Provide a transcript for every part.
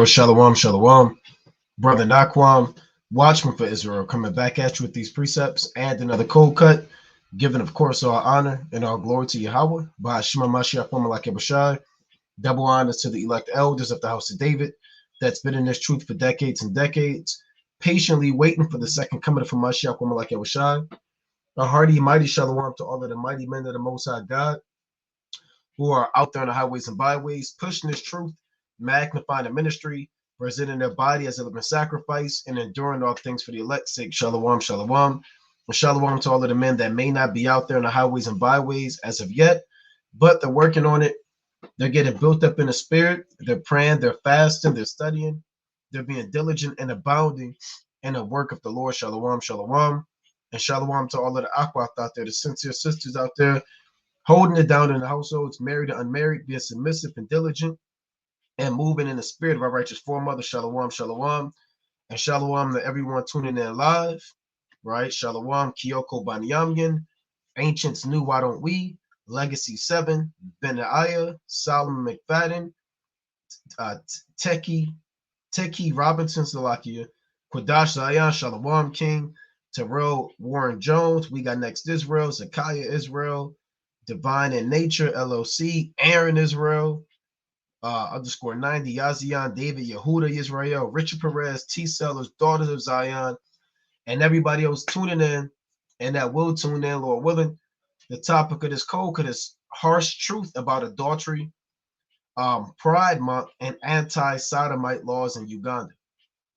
Shalom, shalom. Brother Naquam, watchman for Israel, coming back at you with these precepts and another cold cut, giving, of course, all honor and all glory to Yahweh, by Shema Mashiach, Malak Bashai, double honors to the elect elders of the house of David that's been in this truth for decades and decades, patiently waiting for the second coming of Mashiach, Malak Bashai. A hearty, mighty shalom to all of the mighty men of the Most High God who are out there on the highways and byways, pushing this truth, magnifying the ministry, presenting their body as a living sacrifice, and enduring all things for the elect's sake. Shalom, shalom. And shalom to all of the men that may not be out there on the highways and byways as of yet, but they're working on it. They're getting built up in the spirit. They're praying, they're fasting, they're studying, they're being diligent and abounding in the work of the Lord. Shalom, shalom. And shalom to all of the Akwat out there, the sincere sisters out there, holding it down in the households, married or unmarried, being submissive and diligent, and moving in the spirit of our righteous foremother. Shalom, shalom. And shalom to everyone tuning in live, right? Shalom, Kyoko Banyamyan, Ancients Knew Why Don't We, Legacy 7, Benaiah, Solomon McFadden, Teki Robinson, Salakia, Quadash Zion, Shalom King, Terrell Warren Jones, We Got Next Israel, Zakaria Israel, Divine in Nature, LLC, Aaron Israel, underscore 90, Yazian, David, Yehuda, Israel, Richard Perez, T Sellers, Daughters of Zion, and everybody else tuning in and that will tune in, Lord willing. The topic of this code is harsh truth about adultery, Pride Month, and anti-Sodomite laws in Uganda,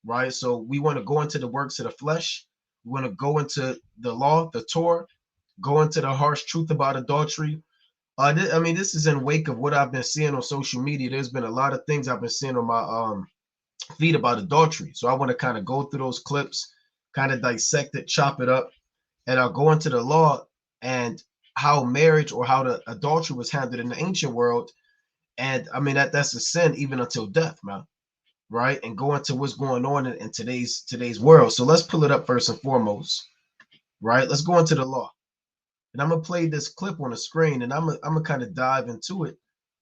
right? So we want to go into the works of the flesh. We want to go into the law, the Torah, go into the harsh truth about adultery. This is in wake of what I've been seeing on social media. There's been a lot of things I've been seeing on my feed about adultery. So I want to kind of go through those clips, kind of dissect it, chop it up, and I'll go into the law and how marriage or how the adultery was handled in the ancient world. And I mean that's a sin even until death, man. Right? And go into what's going on in today's world. So let's pull it up first and foremost. Right? Let's go into the law. And I'm gonna play this clip on the screen, and I'm gonna kind of dive into it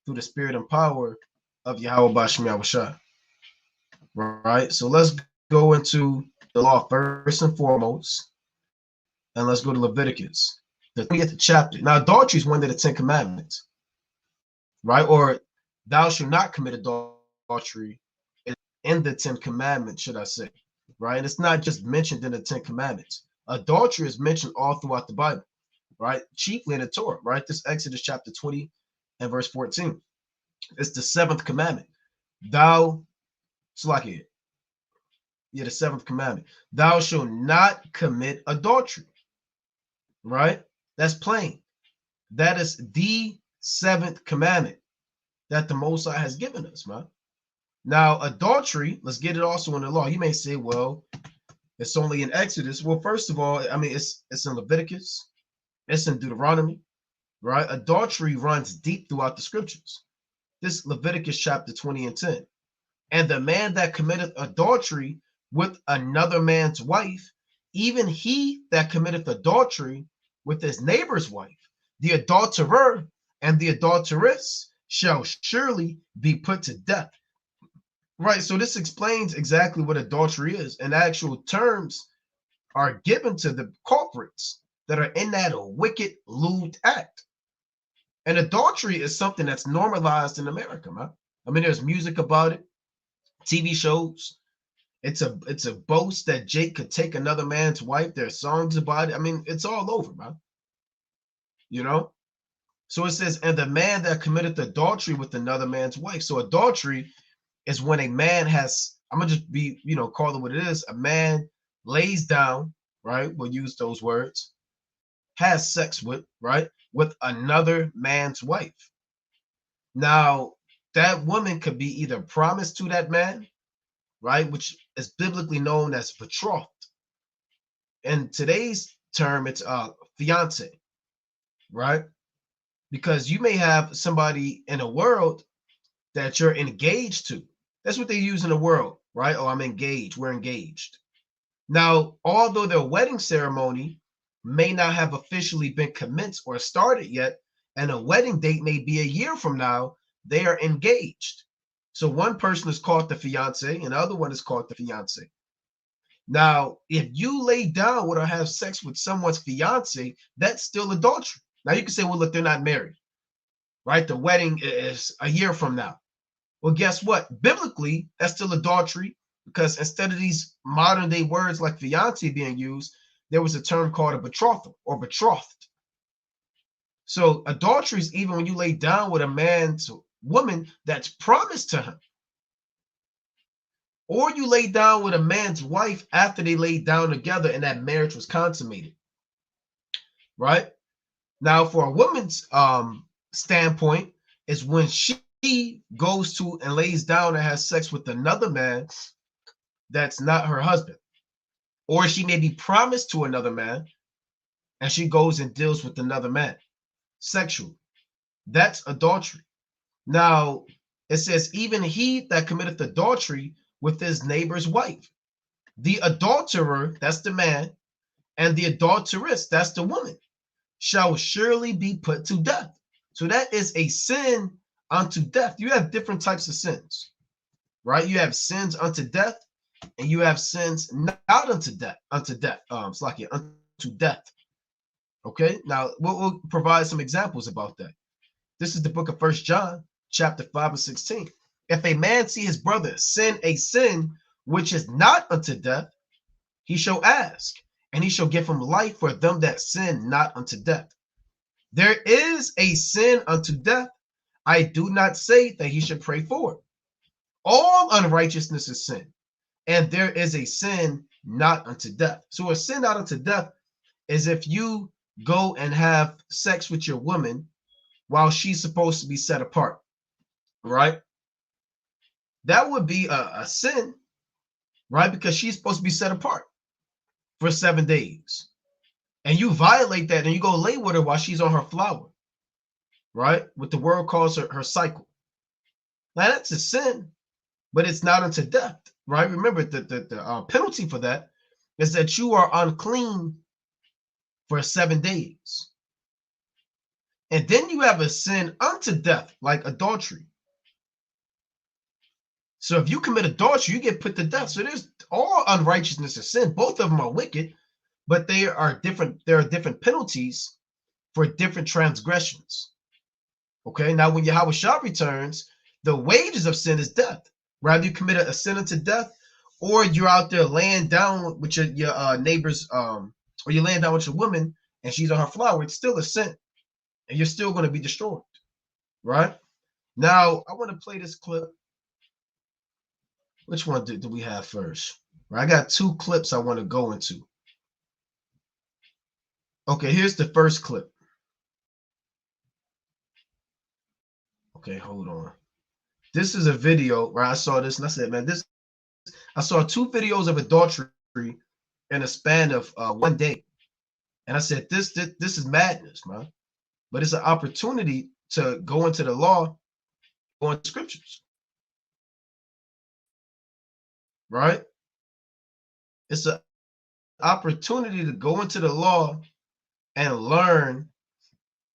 through the spirit and power of Yahweh Bashim Yahushua. Right. So let's go into the law first and foremost, and let's go to Leviticus, the 20th chapter. Now, adultery is one of the 10 Commandments, right? Or thou shalt not commit adultery in the 10 Commandments, should I say? Right. And it's not just mentioned in the 10 Commandments. Adultery is mentioned all throughout the Bible. Right, chiefly in the Torah, right? This Exodus chapter 20 and verse 14. It's the 7th commandment. Thou, Slakia, the 7th commandment. Thou shalt not commit adultery. Right? That's plain. That is the 7th commandment that the Most High has given us, man. Now, adultery, let's get it also in the law. You may say, well, it's only in Exodus. Well, first of all, I mean, it's in Leviticus. It's in Deuteronomy, right? Adultery runs deep throughout the scriptures. This Leviticus chapter 20 and 10. And the man that committeth adultery with another man's wife, even he that committeth adultery with his neighbor's wife, the adulterer and the adulteress shall surely be put to death. Right, so this explains exactly what adultery is, and actual terms are given to the culprits that are in that wicked, lewd act. And adultery is something that's normalized in America, man. I mean, there's music about it, TV shows. It's a boast that Jake could take another man's wife. There's songs about it. I mean, it's all over, man. You know? So it says, and the man that committed adultery with another man's wife. So adultery is when a man has, I'm gonna just be, call it what it is. A man lays down, right? We'll use those words. Has sex with, right, with another man's wife. Now, that woman could be either promised to that man, right, which is biblically known as betrothed. In today's term, it's fiance, right? Because you may have somebody in the world that you're engaged to. That's what they use in the world, right? Oh, I'm engaged. We're engaged. Now, although their wedding ceremony may not have officially been commenced or started yet, and a wedding date may be a year from now, they are engaged. So one person is called the fiance, and the other one is called the fiance. Now, if you lay down with or have sex with someone's fiance, that's still adultery. Now you can say, well, look, they're not married, right? The wedding is a year from now. Well, guess what? Biblically, that's still adultery because instead of these modern day words like fiance being used, there was a term called a betrothal or betrothed. So adultery is even when you lay down with a man's woman that's promised to him, or you lay down with a man's wife after they laid down together and that marriage was consummated, right? Now, for a woman's standpoint, is when she goes to and lays down and has sex with another man that's not her husband, or she may be promised to another man and she goes and deals with another man sexually. That's adultery. Now, it says, even he that committeth adultery with his neighbor's wife. The adulterer, that's the man, and the adulteress, that's the woman, shall surely be put to death. So that is a sin unto death. You have different types of sins, right? You have sins unto death, and you have sins not unto death, unto death. Okay, now we'll provide some examples about that. This is the book of 1 John, chapter 5 and 16. If a man see his brother sin a sin which is not unto death, he shall ask, and he shall give him life for them that sin not unto death. There is a sin unto death. I do not say that he should pray for it. All unrighteousness is sin, and there is a sin not unto death. So a sin not unto death is if you go and have sex with your woman while she's supposed to be set apart, right? That would be a sin, right? Because she's supposed to be set apart for 7 days. And you violate that and you go lay with her while she's on her flower, right? What the world calls her cycle. Now that's a sin, but it's not unto death, right? Remember the penalty for that is that you are unclean for 7 days. And then you have a sin unto death, like adultery. So if you commit adultery, you get put to death. So there's all unrighteousness is sin. Both of them are wicked, but they are different. There are different penalties for different transgressions. Okay, now when Yahweh Shah returns, the wages of sin is death. Rather you commit a sin unto death, or you're out there laying down with your neighbors, or you're laying down with your woman and she's on her flower, it's still a sin. And you're still going to be destroyed, right? Now, I want to play this clip. Which one do we have first? Right, I got 2 clips I want to go into. Okay, here's the first clip. Okay, hold on. This is a video where I saw this and I said, man, I saw 2 videos of adultery in a span of 1 day. And I said, this is madness, man. But it's an opportunity to go into the law, go into scriptures, right? It's an opportunity to go into the law and learn,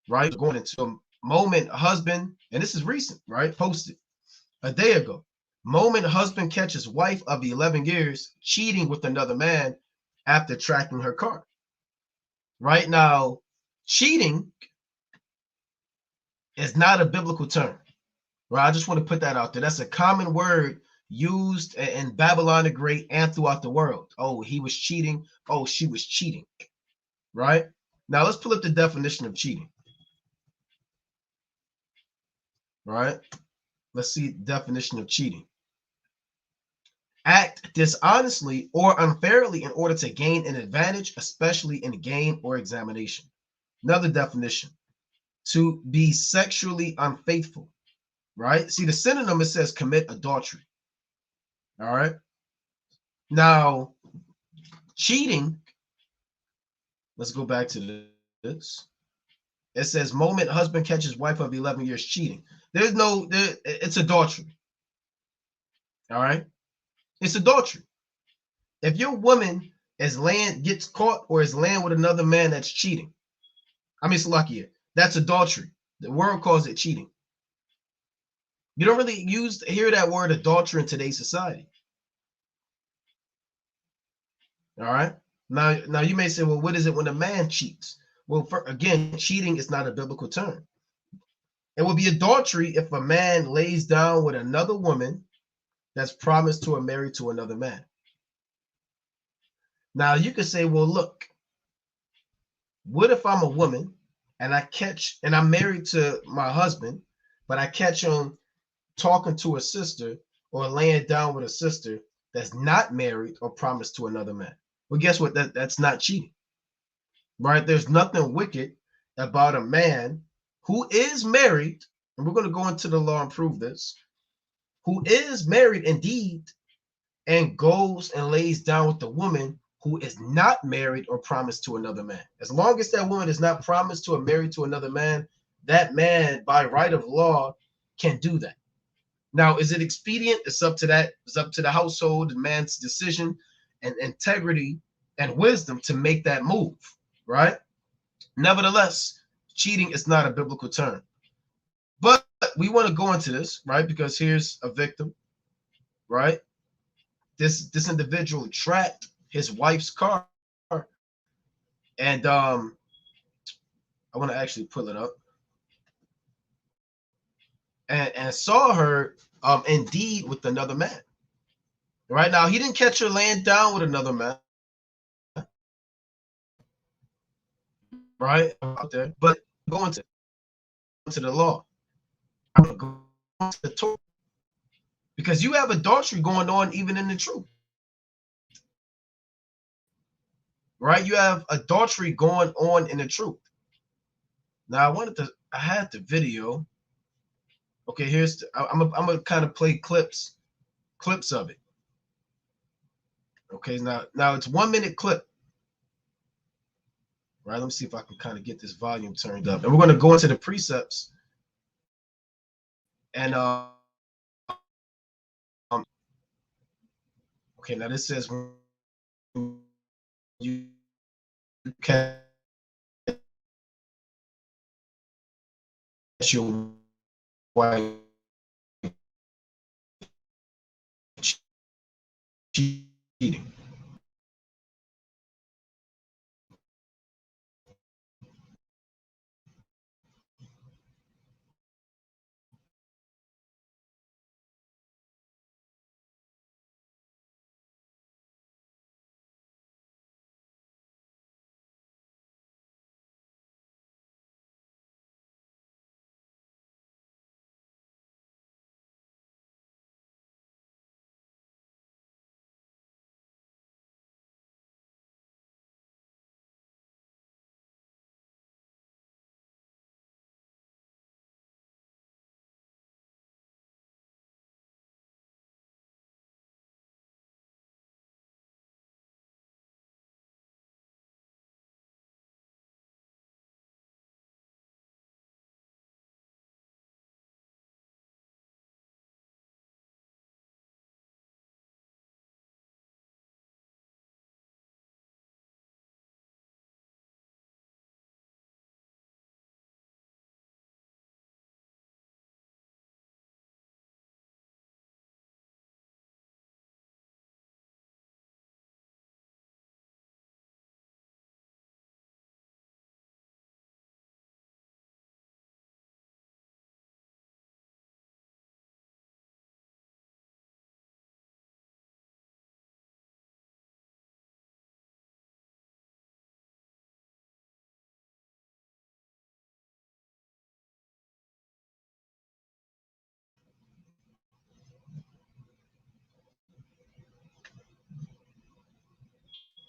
right? Going into a moment, husband, and this is recent, right? Posted a day ago. Moment husband catches wife of 11 years cheating with another man after tracking her car. Right now, cheating is not a biblical term, right? I just want to put that out there. That's a common word used in Babylon the Great and throughout the world. Oh, he was cheating. Oh, she was cheating, right? Now let's pull up the definition of cheating, right? Let's see the definition of cheating. Act dishonestly or unfairly in order to gain an advantage, especially in a game or examination. Another definition, to be sexually unfaithful, right? See the synonym, it says commit adultery. All right. Now, cheating, let's go back to this. It says moment husband catches wife of 11 years cheating. It's adultery. All right. It's adultery. If your woman gets caught or is laying with another man that's cheating, I mean, it's lucky. That's adultery. The world calls it cheating. You don't really hear that word adultery in today's society. All right. Now you may say, well, what is it when a man cheats? Well, again, cheating is not a biblical term. It would be adultery if a man lays down with another woman that's promised to or married to another man. Now you could say, well, look, what if I'm a woman and I'm married to my husband, but I catch him talking to a sister or laying down with a sister that's not married or promised to another man? Well, guess what? That's not cheating, right? There's nothing wicked about a man who is married, and we're going to go into the law and prove this, who is married indeed, and goes and lays down with the woman who is not married or promised to another man. As long as that woman is not promised to or married to another man, that man, by right of law, can do that. Now, is it expedient? It's up to that. It's up to the household, the man's decision and integrity and wisdom to make that move, right? Nevertheless, cheating is not a biblical term. But we want to go into this, right? Because here's a victim, right? This individual tracked his wife's car, and I want to actually pull it up, and saw her indeed with another man. Right now, he didn't catch her laying down with another man, right? Out there, but going to the law, I'm gonna go to the Torah, because you have adultery going on even in the truth, right? You have adultery going on in the truth. Now, I had the video. Okay, I'm gonna kind of play clips of it. Okay, now it's 1 minute clip. Right, let me see if I can kind of get this volume turned up. And we're going to go into the precepts. And okay, now this says you catch your wife cheating.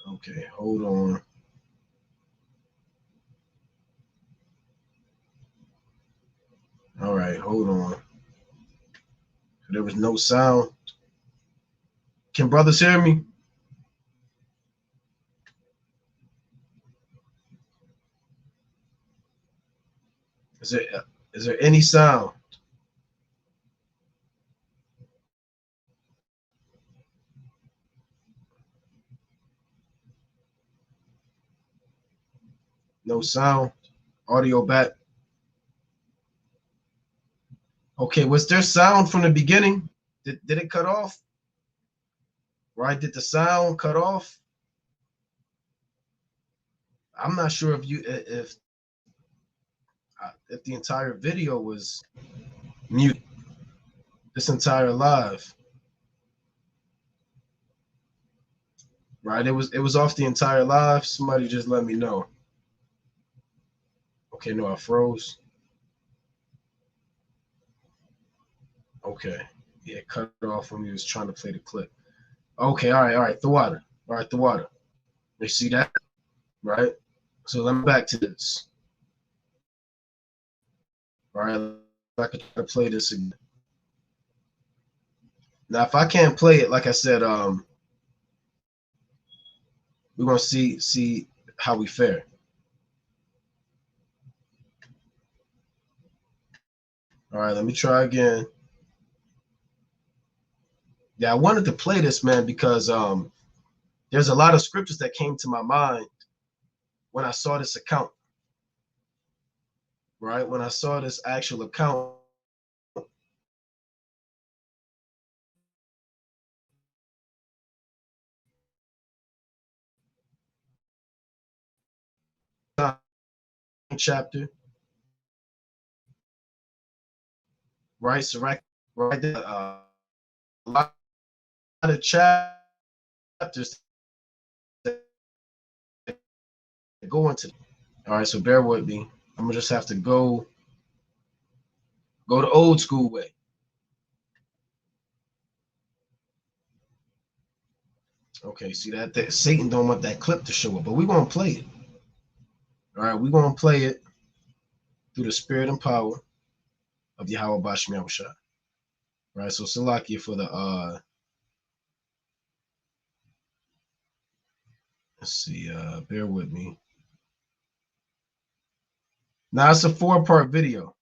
Okay, hold on. All right, hold on. There was no sound. Can brothers hear me? Is there any sound? No sound. Audio back. Okay, was there sound from the beginning? Did it cut off? Right? Did the sound cut off? I'm not sure if the entire video was mute. This entire live, right? It was off the entire live. Somebody just let me know. Okay, no, I froze. Okay, yeah, it cut off when he was trying to play the clip. Okay, all right, the water. All right, the water. You see that, right? So let me back to this. All right, I could try to play this again. Now, if I can't play it, like I said, we're gonna see how we fare. All right, let me try again. Yeah, I wanted to play this, man, because there's a lot of scriptures that came to my mind when I saw this account. Right, when I saw this actual account, chapter, right? So right there, a lot of chapters that go into. All right, so bear with me. I'm gonna just have to go the old school way. Okay, see that Satan don't want that clip to show up, but we're gonna play it. All right, we're gonna play it through the spirit and power of Yahweh Bashim Yahushua. Right, so Salakia for the let's see, bear with me. Now it's a 4-part video.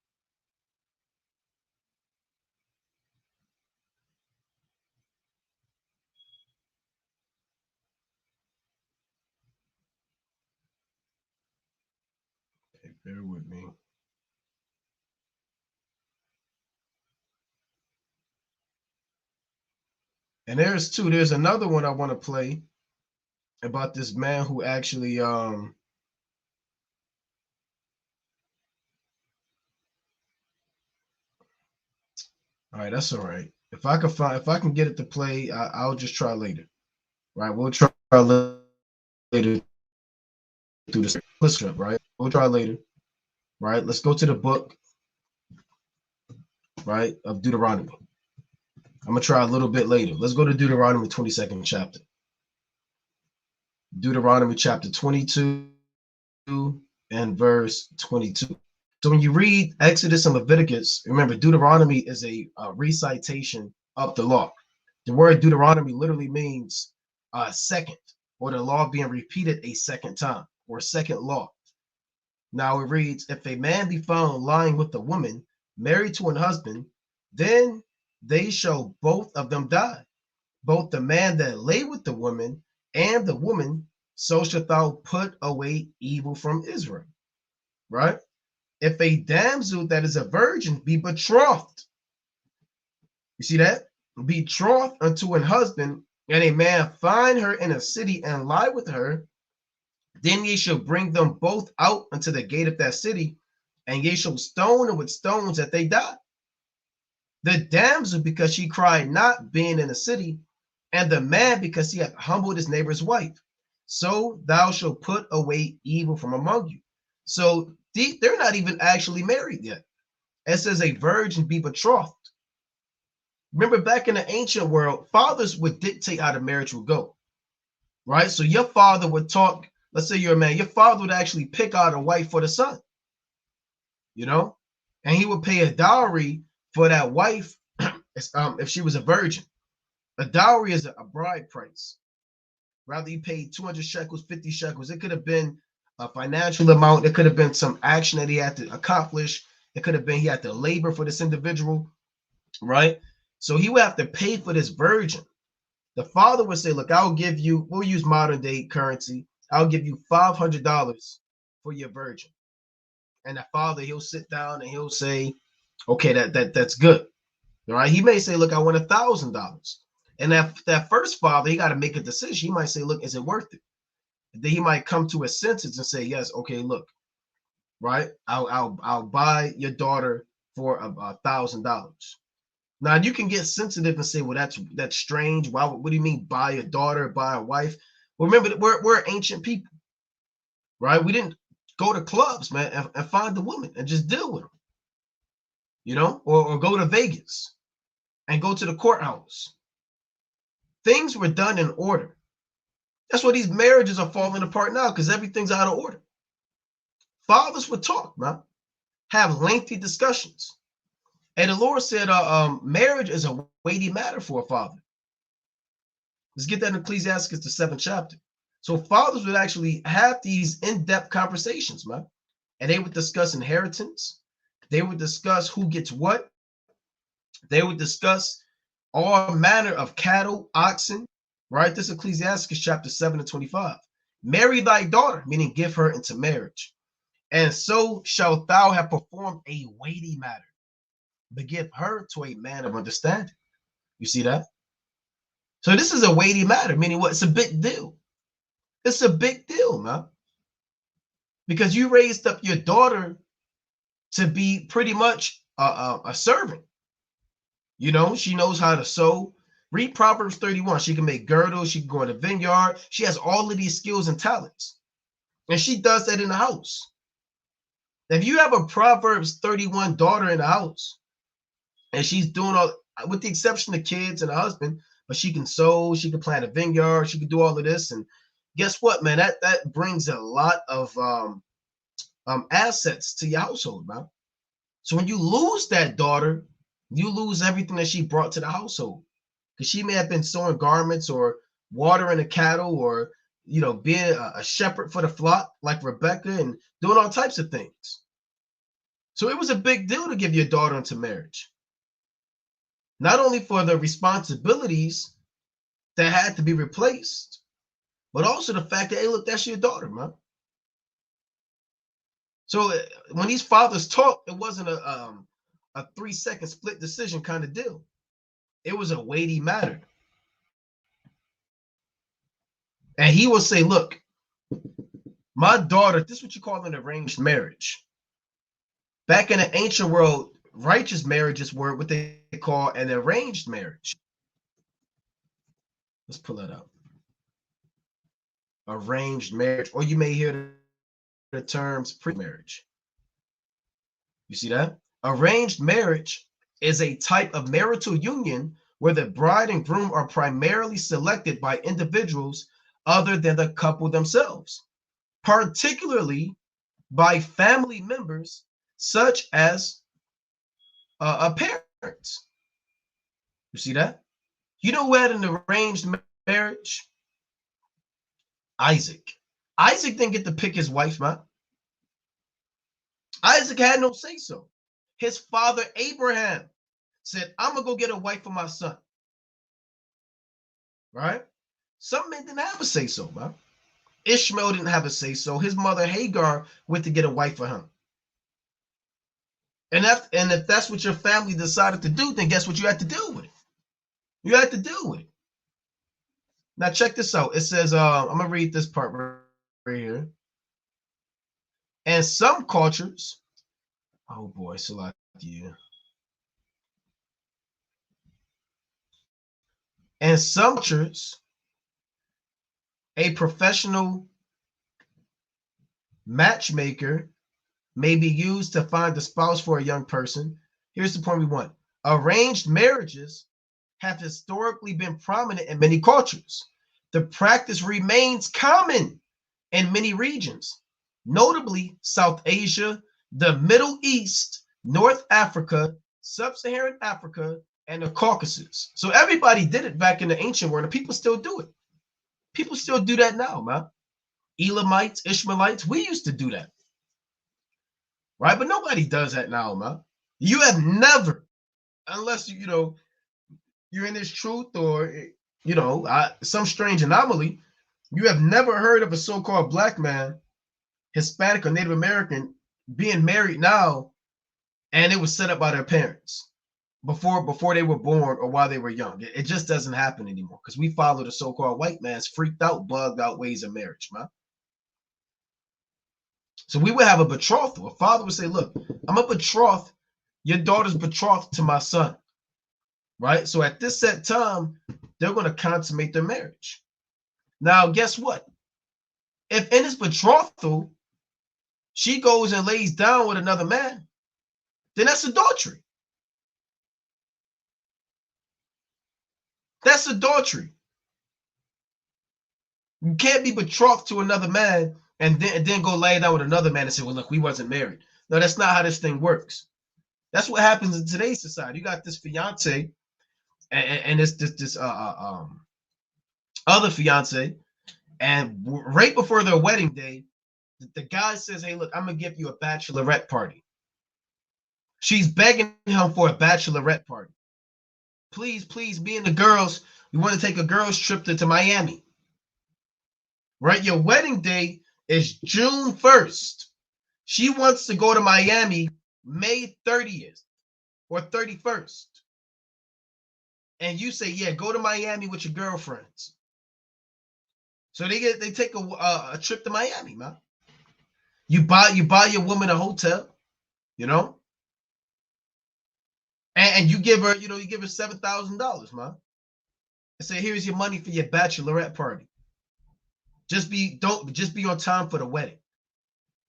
Okay, bear with me. And there's another one I want to play about this man who actually all right, that's all right. If I can get it to play, I'll just try later. Right, we'll try later through this script, right? We'll try later. Right, let's go to the book, right, of Deuteronomy. I'm gonna try a little bit later. Let's go to Deuteronomy 22nd chapter. Deuteronomy chapter 22 and verse 22. So when you read Exodus and Leviticus, remember Deuteronomy is a recitation of the law. The word Deuteronomy literally means second, or the law being repeated a second time, or second law. Now it reads, if a man be found lying with a woman married to an husband, then they shall both of them die, both the man that lay with the woman and the woman, so shalt thou put away evil from Israel. Right? If a damsel that is a virgin be betrothed, you see that? Betrothed unto an husband, and a man find her in a city and lie with her, then ye shall bring them both out unto the gate of that city, and ye shall stone them with stones that they die. The damsel, because she cried not, being in the city, and the man, because he hath humbled his neighbor's wife. So thou shalt put away evil from among you. So they're not even actually married yet. It says a virgin be betrothed. Remember, back in the ancient world, fathers would dictate how the marriage would go, right? So your father would talk, let's say you're a man, your father would actually pick out a wife for the son, you know, and he would pay a dowry for that wife if she was a virgin. A dowry is a bride price. Rather, you paid 200 shekels, 50 shekels. It could have been a financial amount. It could have been some action that he had to accomplish. It could have been he had to labor for this individual, right? So he would have to pay for this virgin. The father would say, look, I'll give you, we'll use modern day currency. I'll give you $500 for your virgin. And the father, he'll sit down and he'll say, Okay, that's good. All right. He may say, look, I want $1,000. And that first father, he got to make a decision. He might say, look, is it worth it? Then he might come to a senses and say, yes, okay, look, right, I'll buy your daughter for $1,000. Now you can get sensitive and say, well, that's strange. Why? What do you mean buy a daughter, buy a wife? Well, remember that we're ancient people, right? We didn't go to clubs, man, and find the woman and just deal with them, or go to Vegas and go to the courthouse. Things were done in order. That's why these marriages are falling apart now, because everything's out of order. Fathers would talk, man, have lengthy discussions. And the Lord said, marriage is a weighty matter for a father. Let's get that in Ecclesiastes, the 7th chapter. So fathers would actually have these in-depth conversations, man. And they would discuss inheritance. They would discuss who gets what. They would discuss all manner of cattle, oxen, right? This is Ecclesiastes chapter 7 and 25. Marry thy daughter, meaning give her into marriage. And so shalt thou have performed a weighty matter, but give her to a man of understanding. You see that? So this is a weighty matter, meaning what? It's a big deal. It's a big deal, man. Because you raised up your daughter to be pretty much a servant. She knows how to sew. Read Proverbs 31. She can make girdles. She can go in the vineyard. She has all of these skills and talents. And she does that in the house. If you have a Proverbs 31 daughter in the house, and she's doing all, with the exception of kids and a husband, but she can sew, she can plant a vineyard, she can do all of this. And guess what, man? That brings a lot of assets to your household, man. So when you lose that daughter, you lose everything that she brought to the household. Because she may have been sewing garments or watering the cattle or, being a shepherd for the flock like Rebecca and doing all types of things. So it was a big deal to give your daughter into marriage. Not only for the responsibilities that had to be replaced, but also the fact that, hey, look, that's your daughter, man. So when these fathers talked, it wasn't a 3-second split decision kind of deal. It was a weighty matter. And he will say, look, my daughter, this is what you call an arranged marriage. Back in the ancient world, righteous marriages were what they call an arranged marriage. Let's pull that up. Arranged marriage, or you may hear the terms pre-marriage. You see that? Arranged marriage is a type of marital union where the bride and groom are primarily selected by individuals other than the couple themselves, particularly by family members such as parents. You see that? You know who had an arranged marriage? Isaac. Isaac didn't get to pick his wife, man. Isaac had no say so. His father Abraham said, I'm going to go get a wife for my son. Right? Some men didn't have a say so, man. Ishmael didn't have a say so. His mother Hagar went to get a wife for him. And if that's what your family decided to do, then guess what you had to deal with it? You had to deal with it. Now check this out. It says, I'm going to read this part right here. And some cultures, oh boy, Salakia. And some cultures, a professional matchmaker may be used to find a spouse for a young person. Here's the point we want. Arranged marriages have historically been prominent in many cultures. The practice remains common in many regions, notably South Asia, the Middle East, North Africa, Sub-Saharan Africa, and the Caucasus. So everybody did it back in the ancient world, and people still do it. People still do that now, man. Elamites, Ishmaelites, we used to do that. Right? But nobody does that now, man. You have never, unless you're in this truth or some strange anomaly, you have never heard of a so-called black man, Hispanic or Native American, being married now and it was set up by their parents before they were born or while they were young. It just doesn't happen anymore because we follow the so-called white man's freaked out, bugged out ways of marriage, man. So we would have a betrothal. A father would say, look, I'm a betrothed. Your daughter's betrothed to my son, right? So at this set time, they're going to consummate their marriage. Now, guess what? If in his betrothal, she goes and lays down with another man, then that's adultery. That's adultery. You can't be betrothed to another man and then go lay down with another man and say, well, look, we wasn't married. No, that's not how this thing works. That's what happens in today's society. You got this fiance and this other fiance, and right before their wedding day, the guy says, hey, look, I'm going to give you a bachelorette party. She's begging him for a bachelorette party. Please, please, me and the girls, we want to take a girls trip to Miami. Right? Your wedding day is June 1st. She wants to go to Miami May 30th or 31st. And you say, yeah, go to Miami with your girlfriends. So they take a trip to Miami, man. You buy your woman a hotel, you know, and you give her, you give her $7,000, man. And say, here's your money for your bachelorette party. Just be on time for the wedding.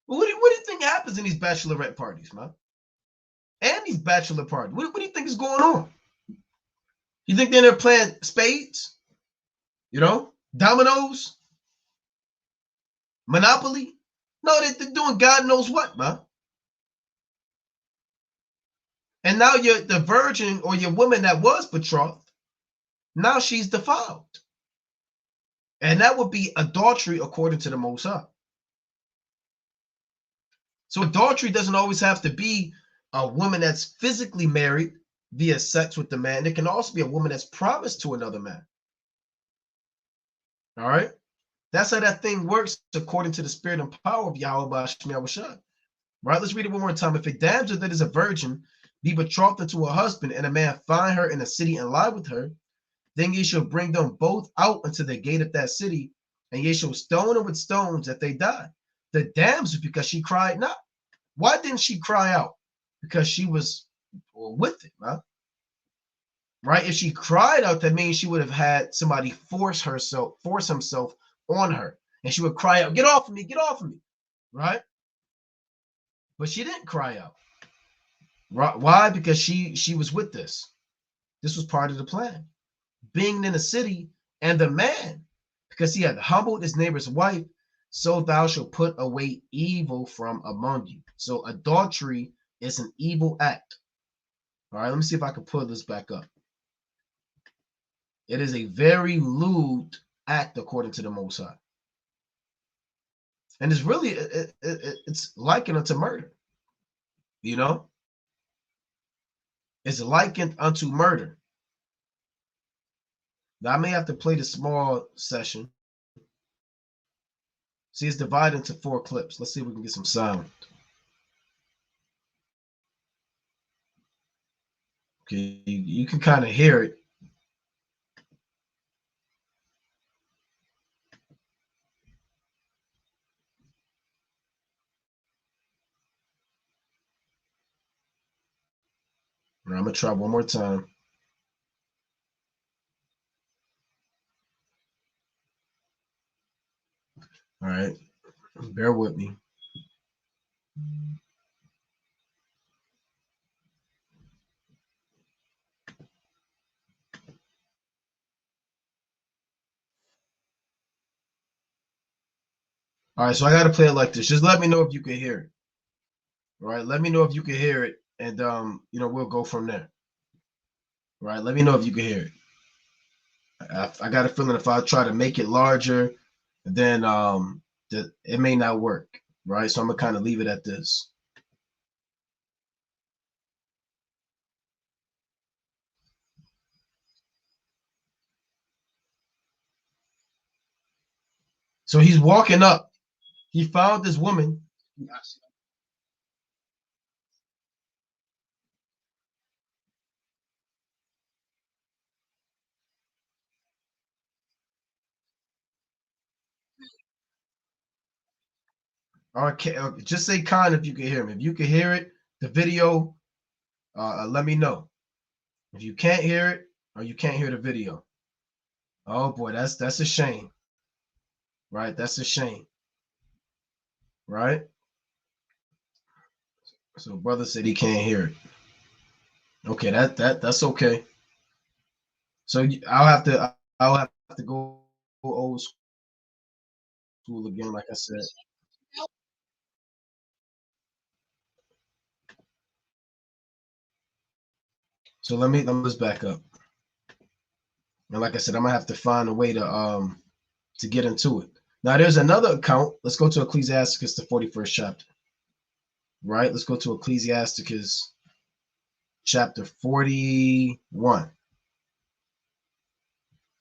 What do you think happens in these bachelorette parties, man? And these bachelor parties. What do you think is going on? You think they're there playing spades? Dominoes? Monopoly? No, they're doing God knows what, man. And now the virgin or your woman that was betrothed, now she's defiled. And that would be adultery according to the Most High. So adultery doesn't always have to be a woman that's physically married via sex with the man. It can also be a woman that's promised to another man. All right? That's how that thing works according to the spirit and power of Yahweh B'Shem Yahushua. Right? Let's read it one more time. If a damsel that is a virgin be betrothed unto a husband, and a man find her in a city and lie with her, then ye shall bring them both out unto the gate of that city, and ye shall stone them with stones that they die. The damsel, because she cried not. Why didn't she cry out? Because she was with it, right? Right? If she cried out, that means she would have had somebody force himself on her, and she would cry out, "Get off of me! Get off of me!" Right? But she didn't cry out. Right? Why? Because she was with this. This was part of the plan. Being in the city, and the man, because he had humbled his neighbor's wife, so thou shalt put away evil from among you. So adultery is an evil act. All right, let me see if I can pull this back up. It is a very lewd act according to the Most High. And it's really, it's likened unto murder. It's likened unto murder. Now, I may have to play the small session. See, it's divided into 4 clips. Let's see if we can get some sound. Okay, you can kind of hear it. I'm going to try one more time. All right, bear with me. All right, so I got to play it like this. Just let me know if you can hear it. All right, let me know if you can hear it, and we'll go from there. All right, let me know if you can hear it. I got a feeling if I try to make it larger, then it may not work. Right, so I'm gonna kind of leave it at this. So he's walking up. He found this woman. Or just say Khan if you can hear me. If you can hear it, the video, let me know. If you can't hear it or you can't hear the video, oh boy, that's a shame, right? That's a shame, right? So brother said he can't hear it. Okay, that's okay. So I'll have to go old school again, like I said. So let me just back up. And like I said, I'm gonna have to find a way to get into it. Now there's another account. Let's go to Ecclesiasticus, the 41st chapter. Right? Let's go to Ecclesiasticus chapter 41.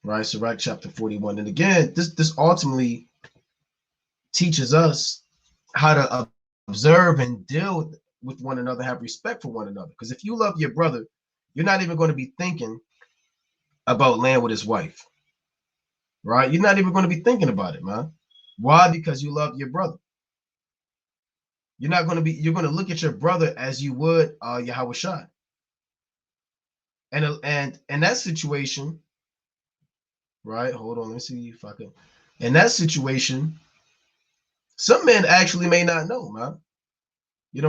Right? So right chapter 41. And again, this ultimately teaches us how to observe and deal with one another, have respect for one another. Because if you love your brother, you're not even going to be thinking about laying with his wife. Right? You're not even going to be thinking about it, man. Why? Because you love your brother. You're going to look at your brother as you would Yahweh Shai. And in that situation, right? Hold on, let me see if I can. In that situation, some men actually may not know, man.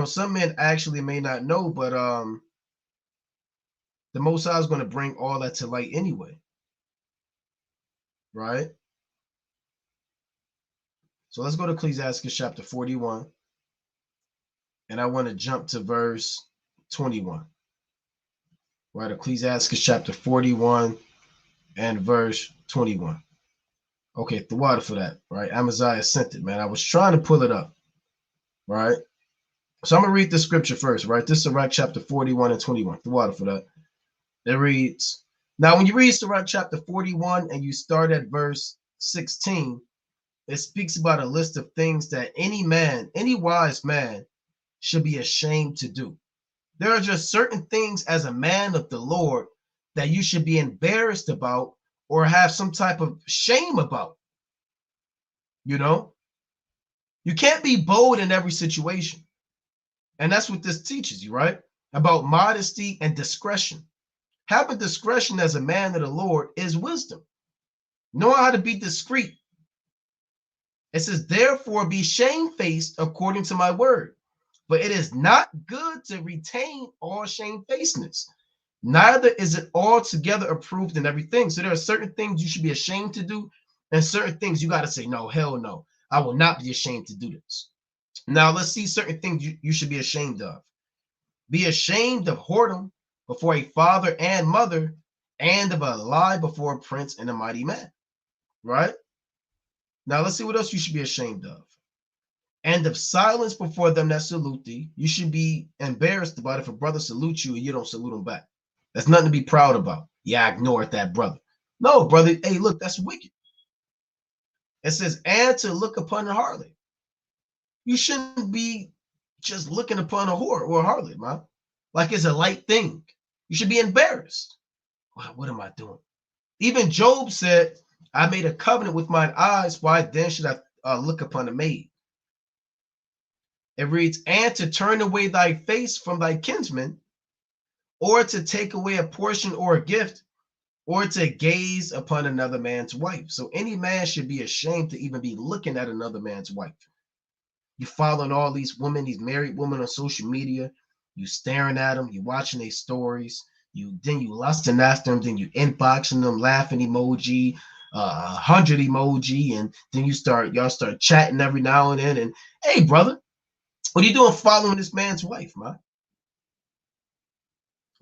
Some men actually may not know, but the Most High is going to bring all that to light anyway, right? So let's go to Ecclesiastes chapter 41, and I want to jump to verse 21. Right, Ecclesiastes chapter 41 and verse 21. Okay, the water for that, right? Amaziah sent it, man. I was trying to pull it up, right? So I'm gonna read the scripture first, right? This is Sirach chapter 41 and 21. The water for that. It reads, now when you read Sirach chapter 41 and you start at verse 16, it speaks about a list of things that any man, any wise man, should be ashamed to do. There are just certain things as a man of the Lord that you should be embarrassed about or have some type of shame about. You can't be bold in every situation. And that's what this teaches you, right? About modesty and discretion. Having discretion as a man of the Lord is wisdom. Knowing how to be discreet. It says, therefore, be shamefaced according to my word. But it is not good to retain all shamefacedness. Neither is it altogether approved in everything. So there are certain things you should be ashamed to do, and certain things you got to say, no, hell no. I will not be ashamed to do this. Now, let's see certain things you should be ashamed of. Be ashamed of whoredom before a father and mother, and of a lie before a prince and a mighty man. Right? Now, let's see what else you should be ashamed of. And of silence before them that salute thee. You should be embarrassed about if a brother salutes you and you don't salute him back. That's nothing to be proud about. Yeah, I ignored that brother. No, brother. Hey, look, that's wicked. It says, and to look upon a harlot. You shouldn't be just looking upon a whore or a harlot, man. Like it's a light thing. You should be embarrassed. What am I doing? Even Job said, I made a covenant with mine eyes. Why then should I look upon a maid? It reads, and to turn away thy face from thy kinsman, or to take away a portion or a gift, or to gaze upon another man's wife. So any man should be ashamed to even be looking at another man's wife. You following all these women, these married women on social media, you staring at them, you watching their stories, you lusting after them, then you inboxing them, laughing emoji, 100 emoji, and then y'all start chatting every now and then. And hey, brother, what are you doing following this man's wife, man?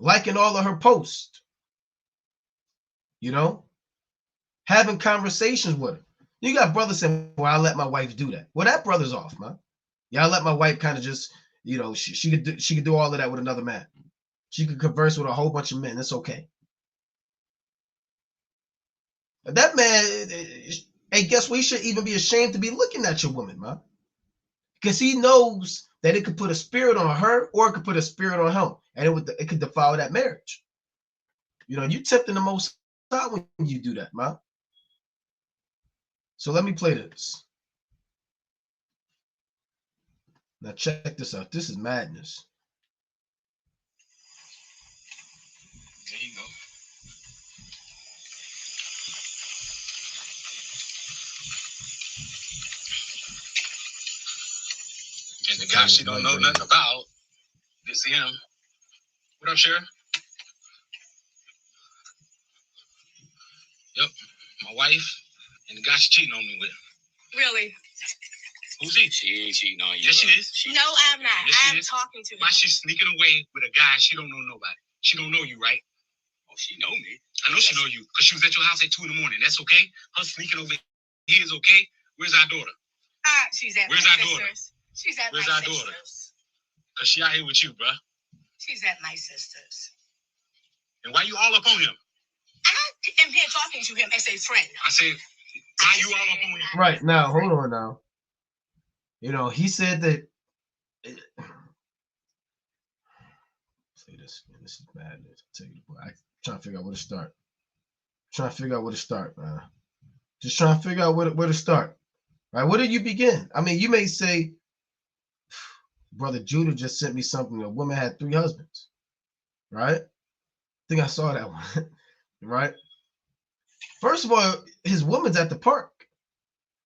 Liking all of her posts, having conversations with her. You got brothers saying, well, I let my wife do that. Well, that brother's off, man. Yeah, I let my wife kind of just, she could do all of that with another man. She could converse with a whole bunch of men. It's okay. That man, hey, guess what? He should even be ashamed to be looking at your woman, man. Because he knows that it could put a spirit on her or it could put a spirit on him. And it could defile that marriage. You tempting the Most High when you do that, man. So let me play this. Now check this out. This is madness. There you go. And the guy she don't know nothing about, this is him. What up, Sheriff? Yep, my wife and the guy she cheating on me with. Really? Who's he? She ain't cheating on you. Yes, she is. No, I'm not. Yes, I'm talking to him. Why she sneaking away with a guy she don't know nobody? She don't know you, right? Oh, she know me. I know she know you because she was at your house at 2 in the morning. That's okay? Her sneaking over here is okay? Where's our daughter? She's at Where's my our sister's. daughter? She's at Where's my our daughter? sister's. Because she out here with you, bruh. She's at my sister's. And why you all up on him? I am here talking to him as a friend. I said, why you all up on him? Right now, hold on now. You know, he said that. Say this, man. This is madness. I'll tell you, boy. I'm trying to figure out where to start. Man. Just trying to figure out where to start. Right? Where do you begin? I mean, you may say, Brother Judah just sent me something. A woman had 3 husbands. Right? I think I saw that one. Right? First of all, his woman's at the park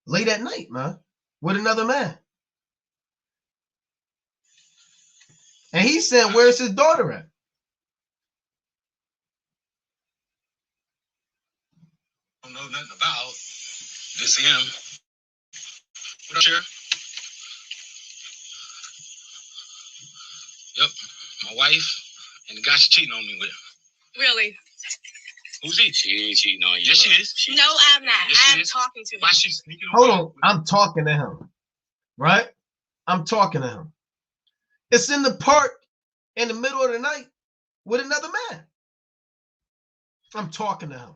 late at night, man, with another man. And he's saying, where's his daughter at? I don't know nothing about this him. What up, Sheriff? Yep, my wife and the guy she cheating on me with. Really? Who's he? She ain't cheating on you. Yes, she is. No, I'm not. Yes, I'm talking to him. Why she sneaking away? Hold on. I'm talking to him. Right? I'm talking to him. It's in the park in the middle of the night with another man. I'm talking to him.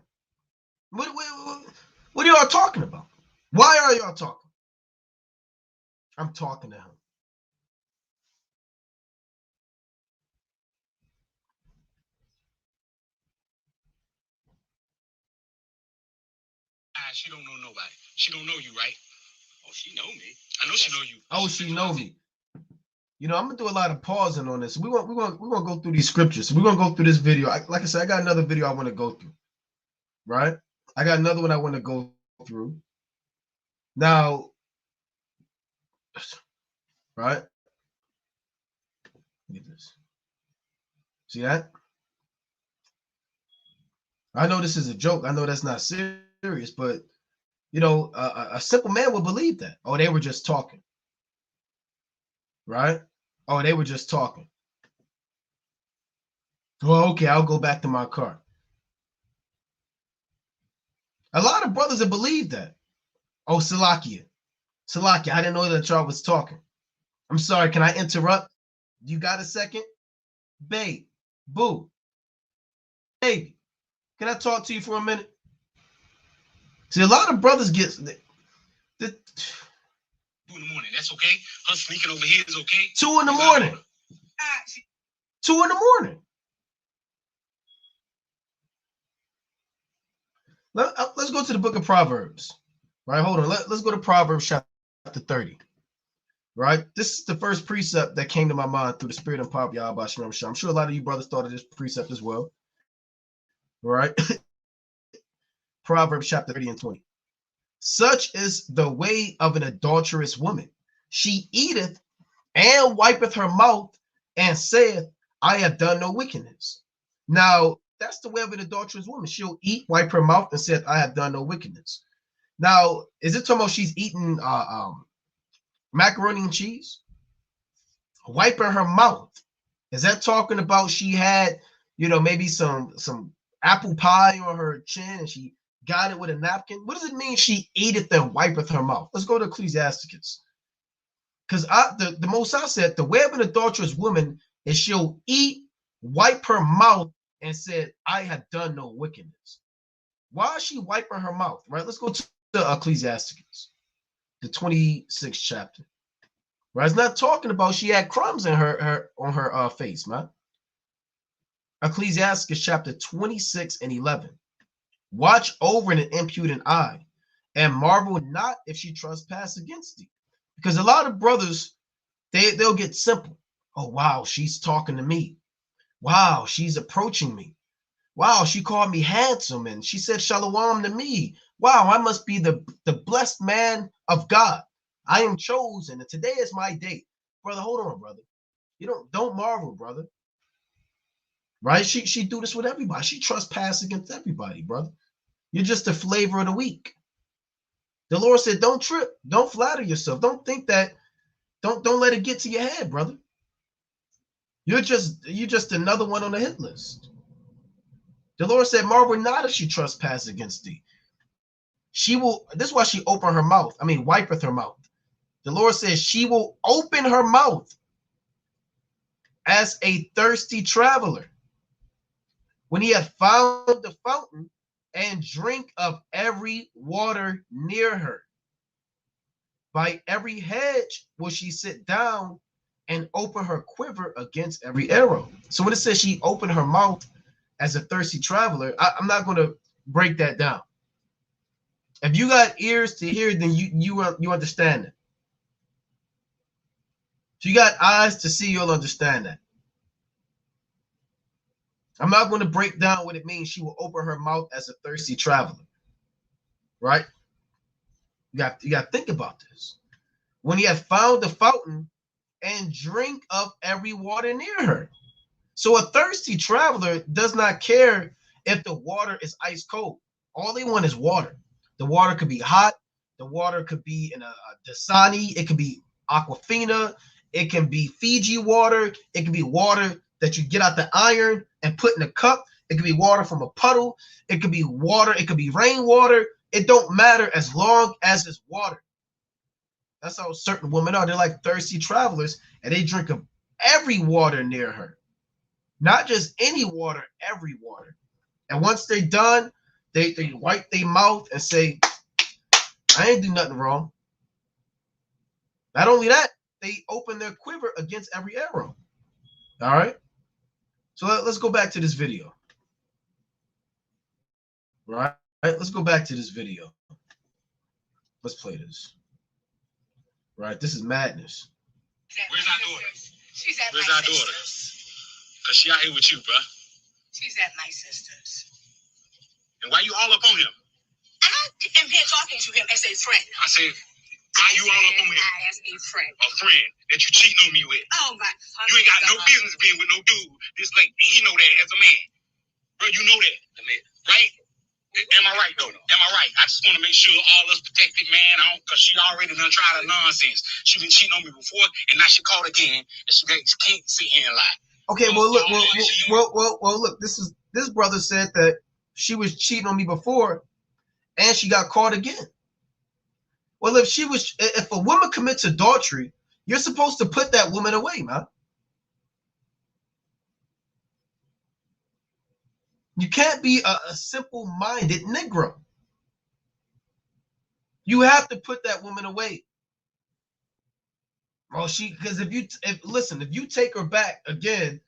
What are y'all talking about? Why are y'all talking? I'm talking to him. She don't know nobody. She don't know you, right? Oh, she know me. I know she know you. Oh, she know me. You know, I'm gonna do a lot of pausing on this. We're gonna go through these scriptures. So we're gonna go through this video. Like I said, I got another video I want to go through. Right? I got another one I want to go through. Now, right? Look at this. See that? I know this is a joke. I know that's not serious, but you know, a simple man would believe that. Oh, they were just talking. Right? Oh, they were just talking. Well, okay, I'll go back to my car. A lot of brothers have believed that. Oh, Salakia, I didn't know that y'all was talking. I'm sorry, can I interrupt? You got a second? Babe, boo, baby, can I talk to you for a minute? See, a lot of brothers get... 2 in the morning, that's okay? Her sneaking over here is okay? 2 in the morning. 2 in the morning. Let's go to the book of Proverbs. Right, hold on. Let's go to Proverbs chapter 30. Right? This is the first precept that came to my mind through the spirit and power of Yahweh Shem. I'm sure a lot of you brothers thought of this precept as well. Right? Proverbs chapter 30 and 20. Such is the way of an adulterous woman. She eateth and wipeth her mouth and saith, I have done no wickedness. Now, that's the way of an adulterous woman. She'll eat, wipe her mouth, and said, I have done no wickedness. Now, is it talking about she's eating macaroni and cheese? Wiping her mouth. Is that talking about she had, you know, maybe some apple pie on her chin and she got it with a napkin? What does it mean she eateth and wipeth her mouth? Let's go to Ecclesiasticus. Because the Most High said the way of an adulterous woman is she'll eat, wipe her mouth, and said, I have done no wickedness. Why is she wiping her mouth? Right? Let's go to Ecclesiasticus, the 26th chapter. Right? It's not talking about she had crumbs in her face, man. Ecclesiasticus chapter 26 and 11. Watch over an impudent eye, and marvel not if she trespass against thee. Because a lot of brothers They'll get simple. Oh, wow, she's talking to me. Wow, she's approaching me. Wow, she called me handsome and she said shalom to me. Wow, I must be the blessed man of God. I am chosen and today is my day. Brother, hold on, brother. You don't marvel, brother. Right? She do this with everybody. She trespass against everybody, brother. You're just the flavor of the week. The Lord said, don't trip. Don't flatter yourself. Don't think that, don't let it get to your head, brother. You're just another one on the hit list. The Lord said, marvel not if she trespass against thee. She will, this is why she opened her mouth. I mean, wipeth her mouth. The Lord says she will open her mouth as a thirsty traveler. When he hath found the fountain and drink of every water near her. By every hedge will she sit down and open her quiver against every arrow. So when it says she opened her mouth as a thirsty traveler, I'm not going to break that down. If you got ears to hear, then you understand it. If you got eyes to see, you'll understand that. I'm not going to break down what it means. She will open her mouth as a thirsty traveler. Right? You got to think about this. When he hath found the fountain and drink of every water near her. So a thirsty traveler does not care if the water is ice cold. All they want is water. The water could be hot. The water could be in a Dasani. It could be Aquafina. It can be Fiji water. It can be water that you get out the iron and put in a cup. It could be water from a puddle. It could be water. It could be rainwater. It don't matter as long as it's water. That's how certain women are. They're like thirsty travelers, and they drink of every water near her. Not just any water, every water. And once they're done, they wipe their mouth and say, I ain't do nothing wrong. Not only that, they open their quiver against every arrow. All right? So let's go back to this video. Right? Let's go back to this video. Let's play this. Right? This is madness. Where's our daughter? She's at Where's my our daughter? sister's. Because she out here with you, bro. She's at my sister's. And why you all up on him? I am here talking to him as a friend. I said, why you all up on him? As a friend. A friend that you cheating on me with. Oh my. You ain't got no business being with no dude this late. And he know that as a man. Bro, you know that. Right? Am I right, though? Am I right? I just want to make sure all us protected, man, because she already done tried her nonsense. She been cheating on me before, and now she caught again, and she can't sit here and lie. Okay, well, look, look. This brother said that she was cheating on me before, and she got caught again. Well, if a woman commits adultery, you're supposed to put that woman away, man. You can't be a simple-minded Negro. You have to put that woman away. Well, because if you take her back again,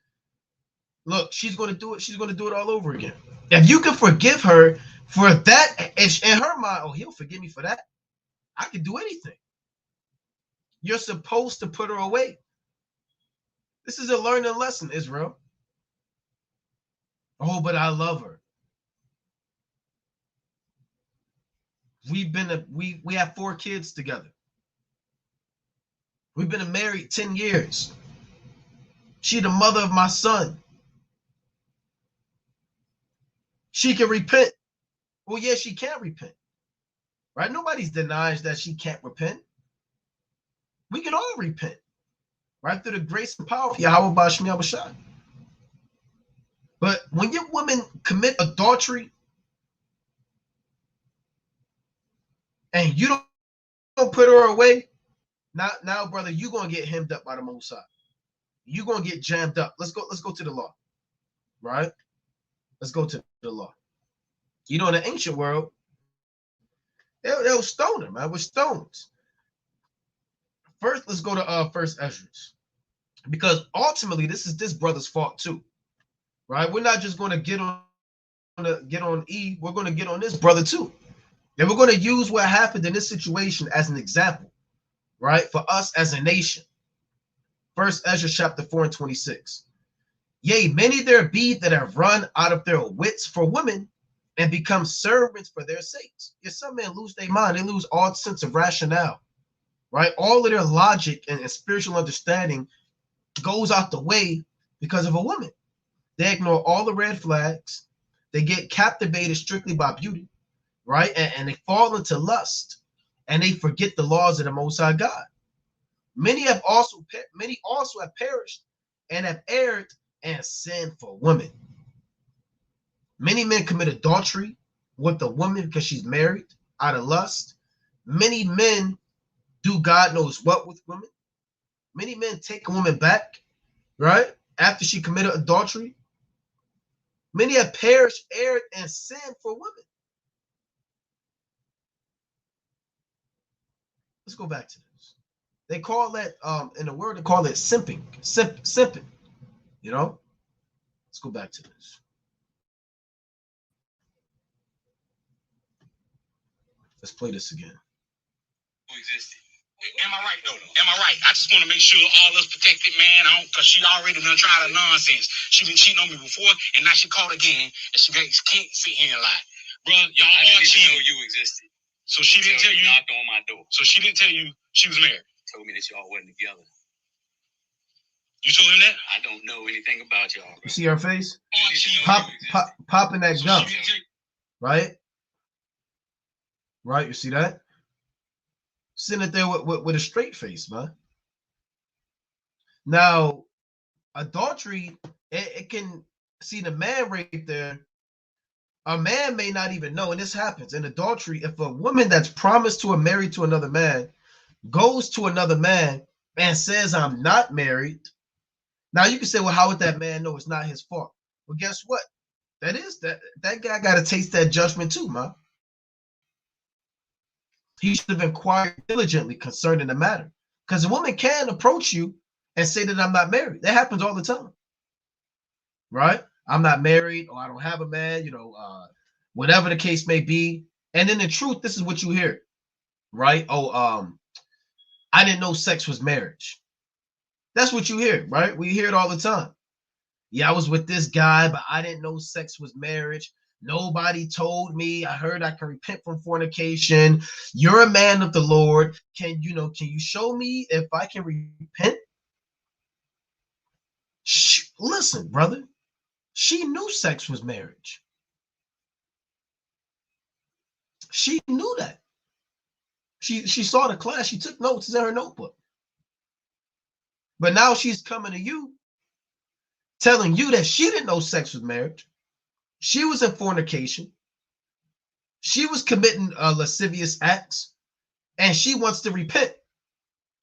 look, she's going to do it. She's going to do it all over again. If you can forgive her for that, if in her mind, oh, he'll forgive me for that. I can do anything. You're supposed to put her away. This is a learning lesson, Israel. Oh, but I love her. We have 4 kids together. We've been married 10 years. She the mother of my son. She can repent. Well, yeah, she can repent. Right? Nobody's denying that she can't repent. We can all repent. Right? Through the grace and power of Yahweh Bashmi Abashai. But when your women commit adultery and you don't put her away, now, brother, you're gonna get hemmed up by the Most High. You're gonna get jammed up. Let's go to the law. Right? Let's go to the law. You know, in the ancient world, they'll stone them, man, with stones. First, let's go to First Ezra. Because ultimately, this is this brother's fault too. Right? We're not just going to get on E. We're going to get on this brother too. And we're going to use what happened in this situation as an example, right? For us as a nation. First Ezra chapter 4 and 26. Yea, many there be that have run out of their wits for women and become servants for their sakes. If some men lose their mind, they lose all sense of rationale, right? All of their logic and spiritual understanding goes out the way because of a woman. They ignore all the red flags. They get captivated strictly by beauty, right? And they fall into lust, and they forget the laws of the Most High God. Many also have perished and have erred and sinned for women. Many men commit adultery with the woman because she's married out of lust. Many men do God knows what with women. Many men take a woman back, right, after she committed adultery. Many have perished, erred, and sinned for women. Let's go back to this. They call that, in the word, they call it simping. Simping. You know? Let's go back to this. Let's play this again. Who existed? Am I right though? Am I right? I just want to make sure all us protected, man. Because she already done tried a nonsense. She been cheating on me before, and now she caught again, and she can't sit here and lie, bro. Y'all all cheating. I didn't even know you existed. So she didn't tell you. Knocked on my door. So she didn't tell you she was married. Told me that y'all wasn't together. You told him that? I don't know anything about y'all. Bro. You see her face? Popping that gum. Right? Right? You see that? Sitting there with a straight face, man. Now, adultery, it can see the man right there. A man may not even know, and this happens in adultery. If a woman that's promised to or married to another man goes to another man and says, I'm not married. Now you can say, well, how would that man know it's not his fault? Well, guess what? That guy got to taste that judgment too, man. He should have inquired diligently concerning the matter. Because a woman can approach you and say that I'm not married. That happens all the time. Right? I'm not married, or I don't have a man, whatever the case may be. And then the truth, this is what you hear. Right? I didn't know sex was marriage. That's what you hear, right? We hear it all the time. Yeah, I was with this guy, but I didn't know sex was marriage. Nobody told me. I heard I can repent from fornication. You're a man of the Lord. Can you show me if I can repent? Listen, brother. She knew sex was marriage. She knew that. She saw the class. She took notes in her notebook. But now she's coming to you, telling you that she didn't know sex was marriage. She was in fornication. She was committing lascivious acts, and she wants to repent.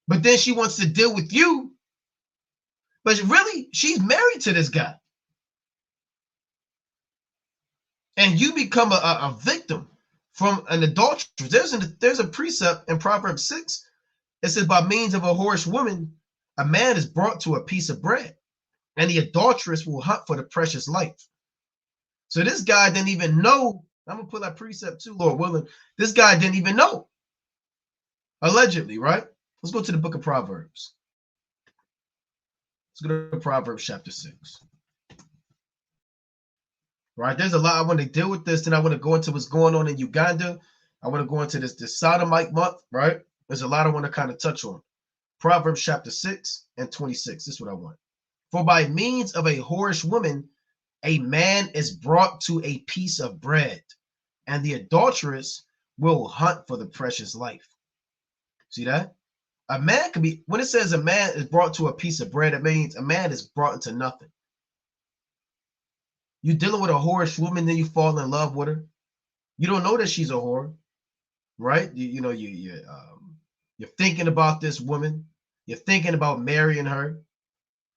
But then she wants to deal with you. But really, she's married to this guy. And you become a victim from an adulteress. There's a precept in Proverbs 6. It says, by means of a whorish woman, a man is brought to a piece of bread, and the adulteress will hunt for the precious life. So this guy didn't even know. I'm going to put that precept too, Lord willing. This guy didn't even know. Allegedly, right? Let's go to the book of Proverbs. Let's go to Proverbs chapter 6. Right? There's a lot. I want to deal with this, and I want to go into what's going on in Uganda. I want to go into this Sodomite month, right? There's a lot I want to kind of touch on. Proverbs chapter 6 and 26. This is what I want. For by means of a whorish woman, a man is brought to a piece of bread, and the adulteress will hunt for the precious life. See that? A man can be, when it says a man is brought to a piece of bread, it means a man is brought into nothing. You're dealing with a whorish woman, then you fall in love with her. You don't know that she's a whore, right? You're thinking about this woman. You're thinking about marrying her.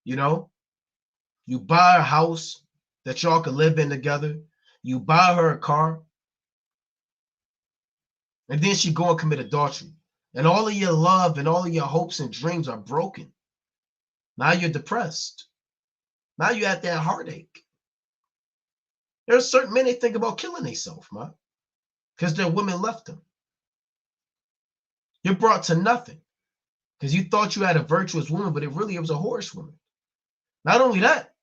You buy a house that y'all can live in together. You buy her a car. And then she go and commit adultery. And all of your love and all of your hopes and dreams are broken. Now you're depressed. Now you have that heartache. There are certain men, they think about killing themselves, man, because their women left them. You're brought to nothing because you thought you had a virtuous woman, but it was a whorish woman. Not only that,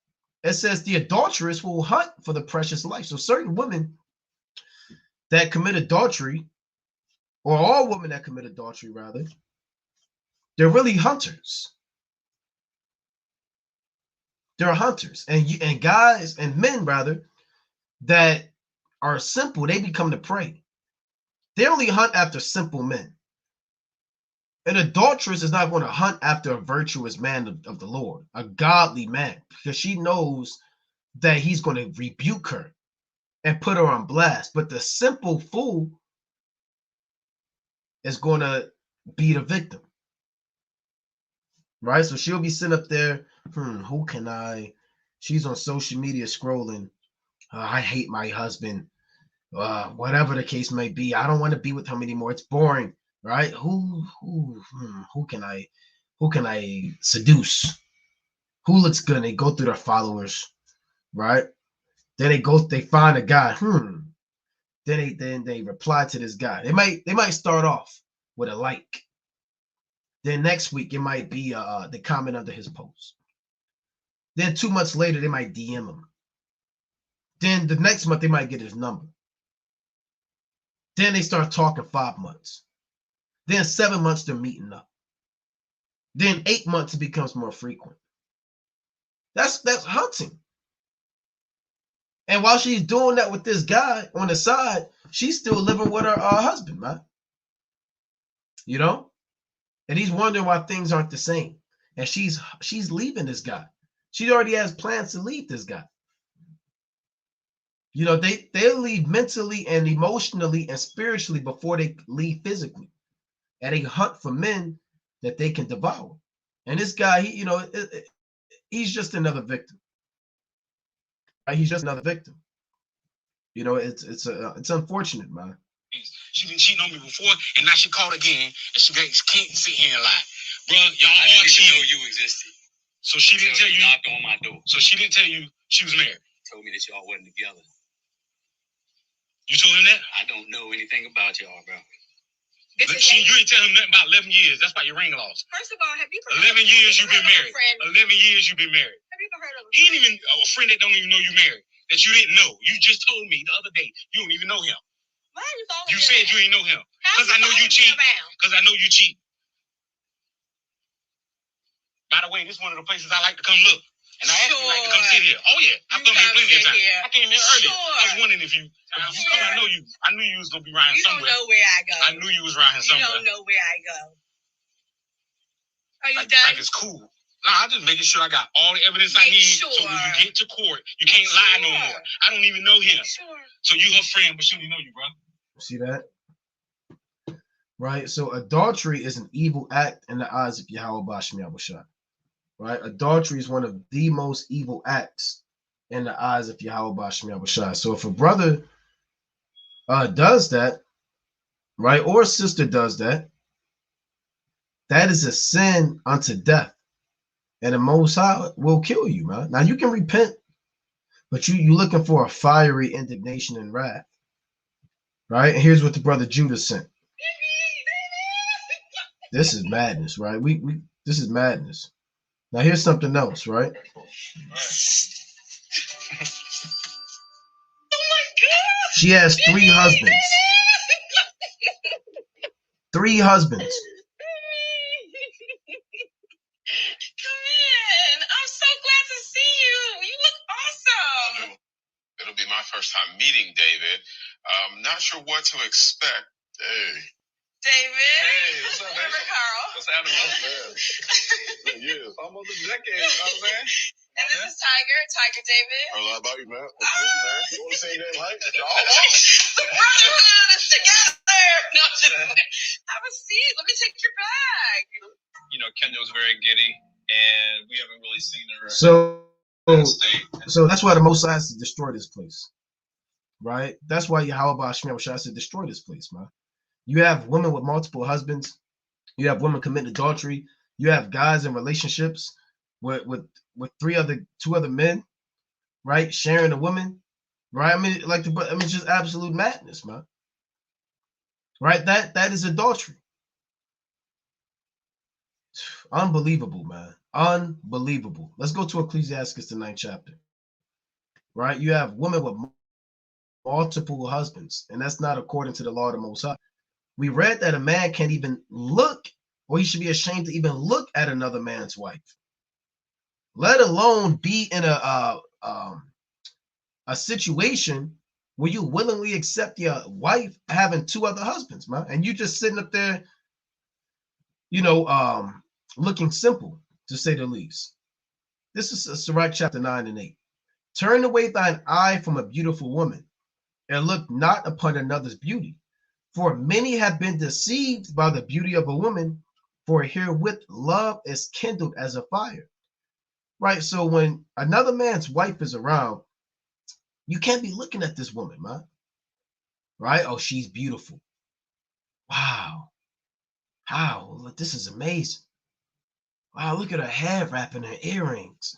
it says the adulteress will hunt for the precious life. So certain women that commit adultery, or all women that commit adultery, rather, they're really hunters. They're hunters, and guys and men rather that are simple, they become the prey. They only hunt after simple men. An adulteress is not going to hunt after a virtuous man of the Lord, a godly man, because she knows that he's going to rebuke her and put her on blast. But the simple fool is going to be the victim, right? So she'll be sitting up there, who can I? She's on social media scrolling. I hate my husband. Whatever the case may be, I don't want to be with him anymore. It's boring, right? Who can I seduce? Who looks good? And they go through their followers, right? Then they find a guy. Then they reply to this guy. They might start off with a like. Then next week it might be the comment under his post. Then 2 months later they might DM him. Then the next month they might get his number. Then they start talking 5 months. Then 7 months they're meeting up. Then 8 months it becomes more frequent. That's hunting. And while she's doing that with this guy on the side, she's still living with her husband, man. You know? And he's wondering why things aren't the same. And she's leaving this guy. She already has plans to leave this guy. You know, they'll leave mentally and emotionally and spiritually before they leave physically. And they hunt for men that they can devour. And this guy, he's just another victim. He's just another victim. You know, it's unfortunate, man. She been cheating on me before, and now she caught again, and she can't sit here and lie. Bro, y'all all cheating. I didn't even know you existed. So she didn't tell you knocked on my door. So she didn't tell you she was married. Told me that y'all wasn't together. You told him that? I don't know anything about y'all, bro. You ain't telling him nothing about 11 years. That's why your ring lost. First of all, have you 11 years you've been married. 11 years you've been married. Have you ever heard of He ain't even a friend that don't even know you married. That you didn't know. You just told me the other day you don't even know him. Why are you following You me said around? you ain't know him. Because I know you cheat. Because I know you cheat. By the way, this is one of the places I like to come look. And I asked you like to come sit here. Oh yeah, I've come here plenty of times. I came here earlier. I was wondering if you come. I knew you was gonna be around here somewhere. You don't know where I go. I knew you was around here somewhere. You don't know where I go. Are you done? done? Like it's cool. Nah, I'm just making sure I got all the evidence I need. So when you get to court, you can't lie no more. I don't even know him. So you her friend, but she don't even know you, bro. See that? Right? So adultery is an evil act in the eyes of Yahweh Bashmi Abushai. Right? Adultery is one of the most evil acts in the eyes of Yahweh Bashmi Abushai. So if a brother does that, right, or a sister does that, that is a sin unto death. And the Most High will kill you, man. Now you can repent, but you looking for a fiery indignation and wrath. Right? And here's what the brother Judah sent. This is madness, right? This is madness. Now here's something else, right? Oh my God! She has 3 husbands. 3 husbands. Come in. I'm so glad to see you. You look awesome. It'll be my first time meeting David. I'm not sure what to expect. Hey. David. Hey, what's up, man? Carl. What's happening, man? Years, almost a decade, you know what I'm saying? And this is Tiger David. A lot about you, man. What's good, man? You want to say that like? The brotherhood is together. No, have a seat. Let me take your bag. You know, Kendall's very giddy, and we haven't really seen her. So that's why the Most High has to destroy this place, right? That's why Yahweh Bashmi has to destroy this place, man. You have women with multiple husbands. You have women committing adultery. You have guys in relationships with 2 other men, right? Sharing a woman, right? I mean, just absolute madness, man. Right? That is adultery. Unbelievable, man. Unbelievable. Let's go to Ecclesiastes, the 9th chapter. Right? You have women with multiple husbands, and that's not according to the law of the Most High. We read that a man can't even look, or he should be ashamed to even look at another man's wife, let alone be in a situation where you willingly accept your wife having two other husbands, man, and you just sitting up there, looking simple, to say the least. This is Sirach chapter 9 and 8. Turn away thine eye from a beautiful woman, and look not upon another's beauty. For many have been deceived by the beauty of a woman, for herewith love is kindled as a fire. Right? So when another man's wife is around, you can't be looking at this woman, man. Right? Oh, she's beautiful. Wow. Wow, this is amazing. Wow, look at her hair wrap and her earrings.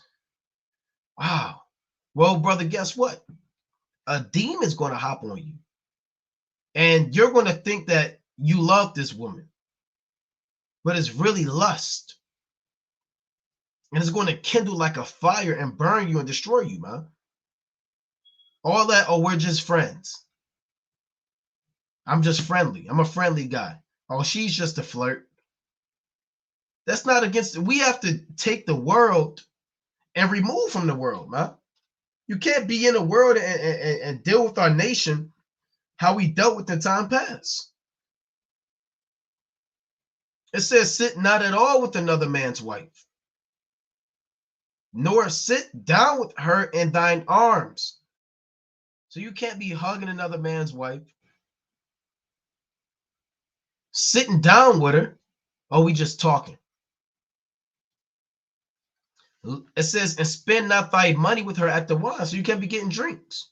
Wow. Well, brother, guess what? A demon's going to hop on you. And you're going to think that you love this woman. But it's really lust. And it's going to kindle like a fire and burn you and destroy you, man. All that, oh, we're just friends. I'm just friendly. I'm a friendly guy. Oh, she's just a flirt. That's not against it. We have to take the world and remove from the world, man. You can't be in the world and deal with our nation how we dealt with in time past. It says, sit not at all with another man's wife, nor sit down with her in thine arms. So you can't be hugging another man's wife, sitting down with her. Oh, we just talking. It says, and spend not thy money with her at the wine. So you can't be getting drinks.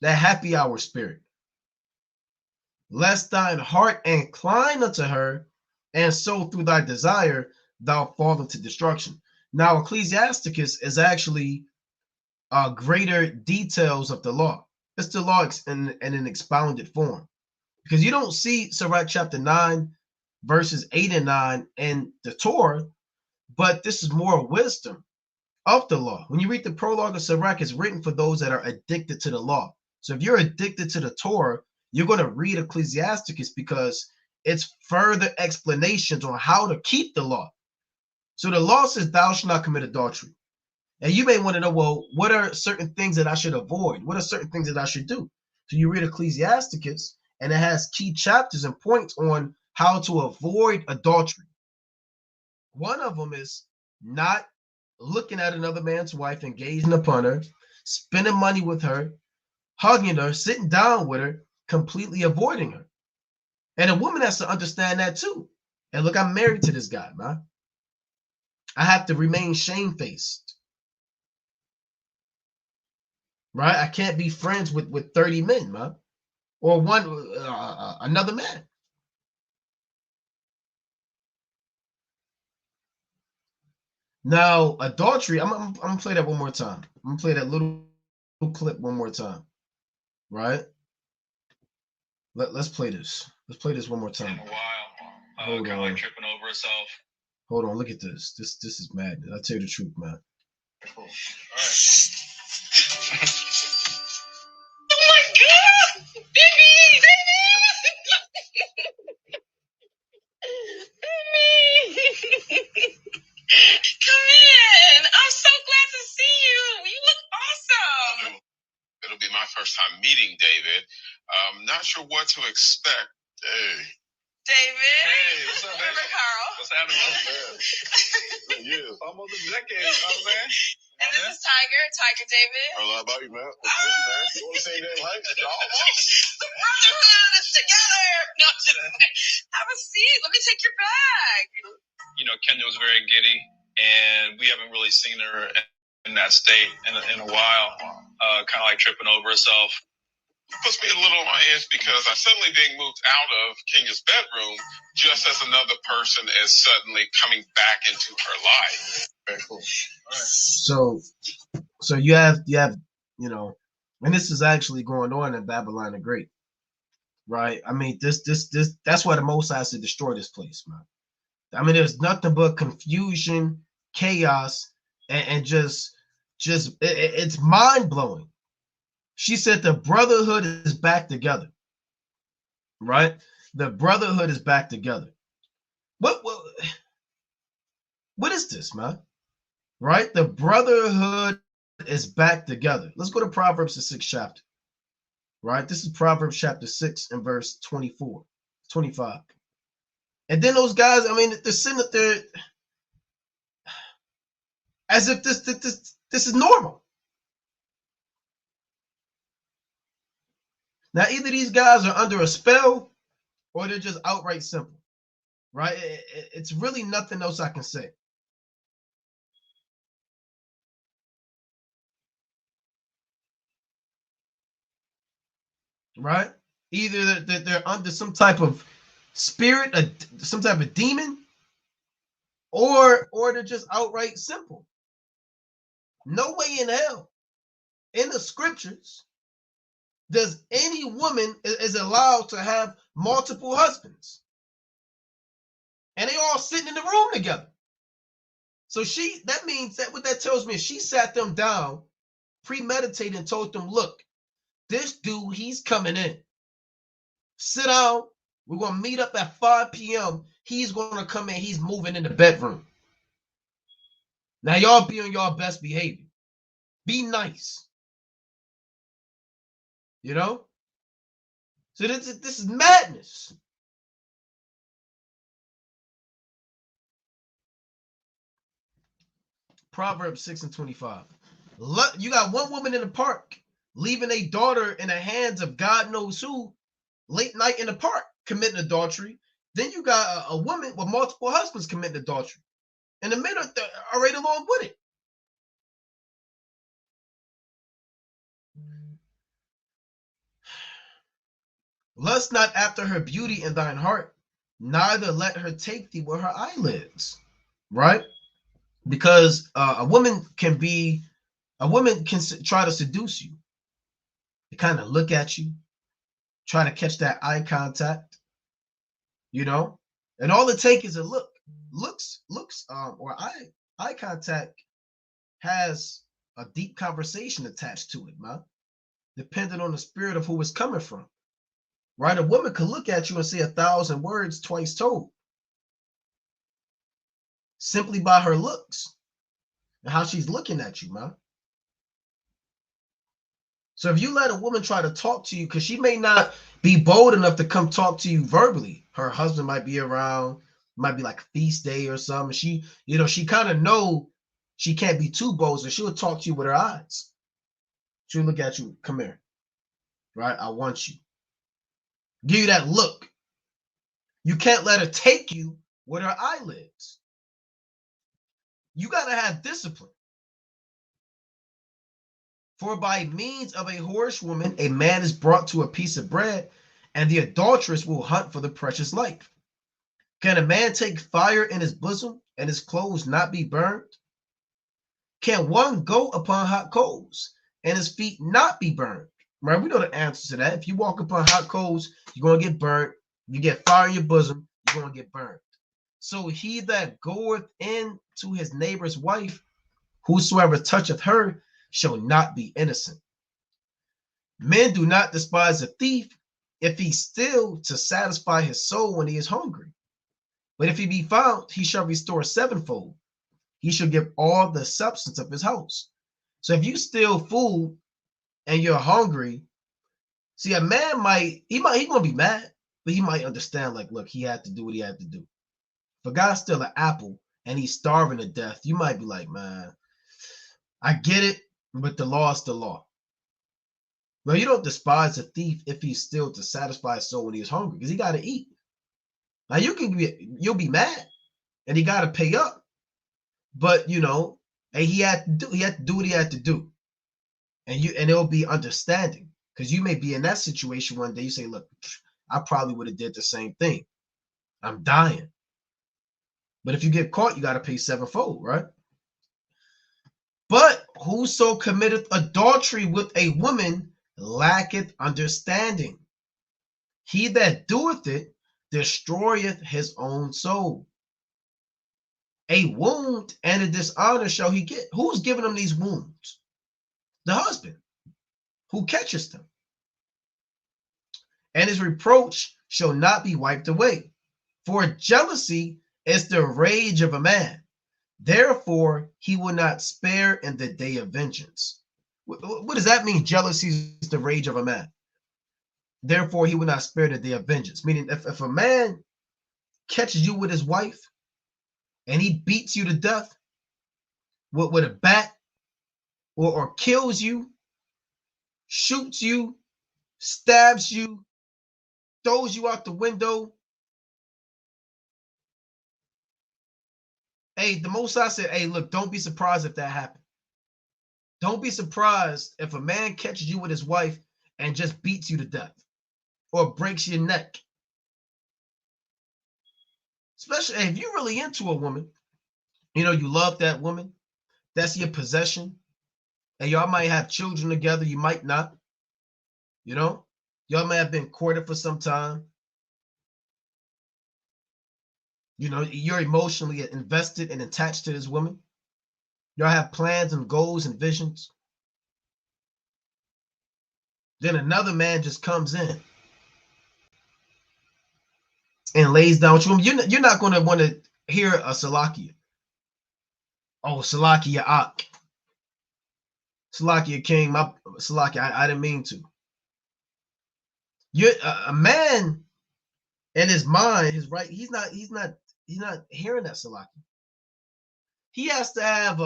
That happy hour spirit. Lest thine heart incline unto her, and so through thy desire thou fall into destruction. Now, Ecclesiasticus is actually greater details of the law. It's the law in an expounded form. Because you don't see Sirach chapter 9, verses 8 and 9 in the Torah, but this is more wisdom of the law. When you read the prologue of Sirach, it's written for those that are addicted to the law. So if you're addicted to the Torah, you're going to read Ecclesiasticus because it's further explanations on how to keep the law. So the law says thou shalt not commit adultery. And you may want to know, well, what are certain things that I should avoid? What are certain things that I should do? So you read Ecclesiasticus, and it has key chapters and points on how to avoid adultery. One of them is not looking at another man's wife, engaging upon her, spending money with her, hugging her, sitting down with her, completely avoiding her. And a woman has to understand that too. And look, I'm married to this guy, man. I have to remain shamefaced. Right? I can't be friends with 30 men, man. Or another man. Now, adultery, I'm gonna play that one more time. I'm gonna play that little clip one more time. Right? Let's play this. Let's play this one more time. In a while, kind of like tripping over herself. Hold on, look at this. This is madness. I'll tell you the truth, man. Cool. All right. Oh my God! Baby! Come in. I'm so glad to see you. You look awesome. It'll be my first time meeting David. Not sure what to expect. Hey. David. Hey, what's up, man? Remember Carl? What's happening, man? You. Almost a decade, you know what I'm saying? And this is Tiger David. A lot about you, man. What's good, man? You want to say that life? The brotherhood is together. No, have a seat. Let me take your bag. You know, Kenya was very giddy, and we haven't really seen her in that state in a while. Kind of like tripping over herself. Puts me a little on my edge because I'm suddenly being moved out of Kenya's bedroom just as another person is suddenly coming back into her life. Very cool. All right. So you have, and this is actually going on in Babylon the Great, right? I mean, this that's why the Most High has to destroy this place, man. I mean, there's nothing but confusion, chaos, and just it's mind blowing. She said the brotherhood is back together, right? The brotherhood is back together. What is this, man? Right? The brotherhood is back together. Let's go to Proverbs, the 6th chapter. Right? This is Proverbs chapter 6 and verse 24, 25. And then those guys, I mean, they're sitting up there as if this is normal. Now, either these guys are under a spell or they're just outright simple, right? It's really nothing else I can say. Right? Either that they're under some type of spirit, some type of demon, or they're just outright simple. No way in hell, in the scriptures, does any woman is allowed to have multiple husbands, and they all sitting in the room together. So that means that what that tells me is she sat them down, premeditated, and told them, look, this dude, he's coming in. Sit down. We're going to meet up at 5 p.m. He's going to come in. He's moving in the bedroom. Now, y'all be on y'all best behavior. Be nice. You know? So this is madness. Proverbs 6 and 25. You got one woman in the park leaving a daughter in the hands of God knows who late night in the park committing adultery. Then you got a woman with multiple husbands committing adultery. And the men are right along with it. Lust not after her beauty in thine heart, neither let her take thee with her eyelids. Right? Because a woman can try to seduce you. They kind of look at you, try to catch that eye contact, you know, and all it takes is a look. Looks, or eye contact has a deep conversation attached to it, man. Depending on the spirit of who it's coming from, right? A woman could look at you and say 1,000 words twice told, simply by her looks and how she's looking at you, man. So if you let a woman try to talk to you, because she may not be bold enough to come talk to you verbally, her husband might be around, might be like a feast day or something. She kind of know she can't be too bold, so she'll talk to you with her eyes. She'll look at you, come here, right? I want you. Give you that look. You can't let her take you with her eyelids. You got to have discipline. For by means of a whorish woman, a man is brought to a piece of bread, and the adulteress will hunt for the precious life. Can a man take fire in his bosom and his clothes not be burned? Can one go upon hot coals and his feet not be burned? Right? We know the answer to that. If you walk upon hot coals, you're going to get burnt. You get fire in your bosom, you're going to get burned. So he that goeth in to his neighbor's wife, whosoever toucheth her, shall not be innocent. Men do not despise a thief if he steal to satisfy his soul when he is hungry. But if he be found, he shall restore sevenfold. He shall give all the substance of his house. So if you steal food and you're hungry, see, a man he's gonna be mad, but he might understand, like, look, he had to do what he had to do. If a guy steal an apple and he's starving to death, you might be like, man, I get it, but the law is the law. Well, you don't despise a thief if he's still to satisfy his soul when he's hungry, because he got to eat. Now you'll be mad, and he got to pay up, but and he had to do what he had to do, and it'll be understanding, because you may be in that situation one day. You say, look, I probably would have did the same thing. I'm dying, but if you get caught, you got to pay sevenfold, right? But whoso committeth adultery with a woman lacketh understanding. He that doeth it destroyeth his own soul. a wound and a dishonor shall he get. Who's giving him these wounds? The husband who catches them. And his reproach shall not be wiped away. For jealousy is the rage of a man. Therefore, he will not spare in the day of vengeance. What does that mean? Jealousy is the rage of a man. Therefore, he will not spare the day of vengeance. Meaning, if a man catches you with his wife and he beats you to death with a bat or kills you, shoots you, stabs you, throws you out the window, hey, the Most High said, hey, look, don't be surprised if that happened. Don't be surprised if a man catches you with his wife and just beats you to death or breaks your neck. Especially if you're really into a woman, you know, you love that woman, that's your possession, and y'all might have children together, you might not, you know, y'all may have been courted for some time. You know, you're emotionally invested and attached to this woman. Y'all have plans and goals and visions. Then another man just comes in and lays down with you. You're not going to want to hear a Salakia. Oh, Salakia Ak. Salakia King, my Salakia, I didn't mean to. You're a man in his mind, his right, he's not hearing that Salakia. He has to have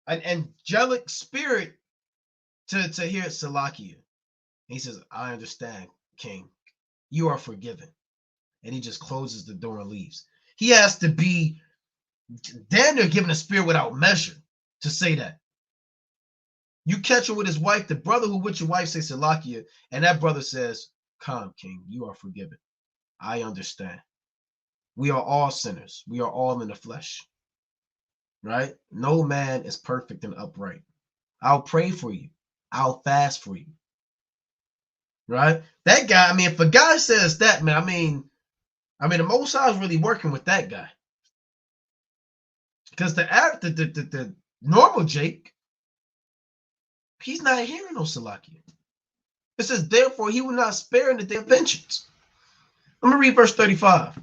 an angelic spirit to hear Salakia. He says, I understand, King. You are forgiven. And he just closes the door and leaves. He has to be damn near given a spirit without measure to say that. You catch her with his wife, the brother who with your wife says Salakia, and that brother says, come, King, you are forgiven. I understand. We are all sinners. We are all in the flesh. Right? No man is perfect and upright. I'll pray for you. I'll fast for you. Right? That guy, I mean, if a guy says that, man, I mean, the Most High is really working with that guy. Because the normal Jake, he's not hearing no Salakia. It says, therefore, he will not spare in the day of vengeance. Let me read verse 35.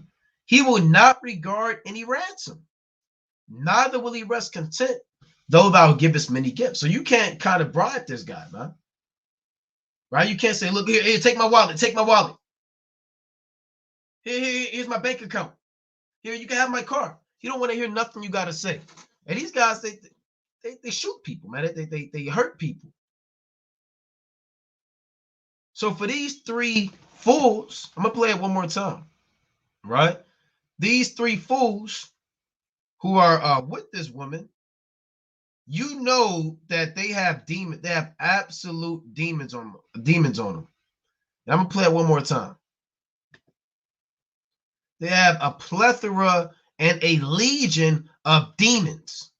He will not regard any ransom, neither will he rest content, though thou givest many gifts. So you can't kind of bribe this guy, man. Right? You can't say, look, here, take my wallet, take my wallet. Here's my bank account. Here, you can have my car. You don't want to hear nothing you got to say. And these guys, they shoot people, man. They hurt people. So for these three fools, I'm going to play it one more time, right? These three fools who are with this woman, you know that they have demons. They have absolute demons on them. And I'm going to play it one more time. They have a plethora and a legion of demons.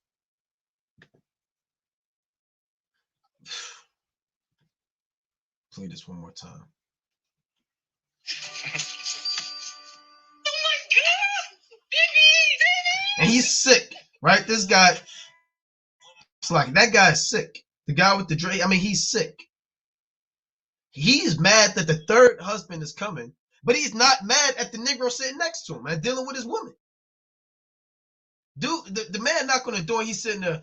Play this one more time. Oh my God, baby. And he's sick, right? This guy, it's like that guy is sick. The guy with the Dre, I mean, he's sick. He's mad that the third husband is coming, but he's not mad at the Negro sitting next to him and dealing with his woman. Dude, the man knocked on the door. He's sitting there.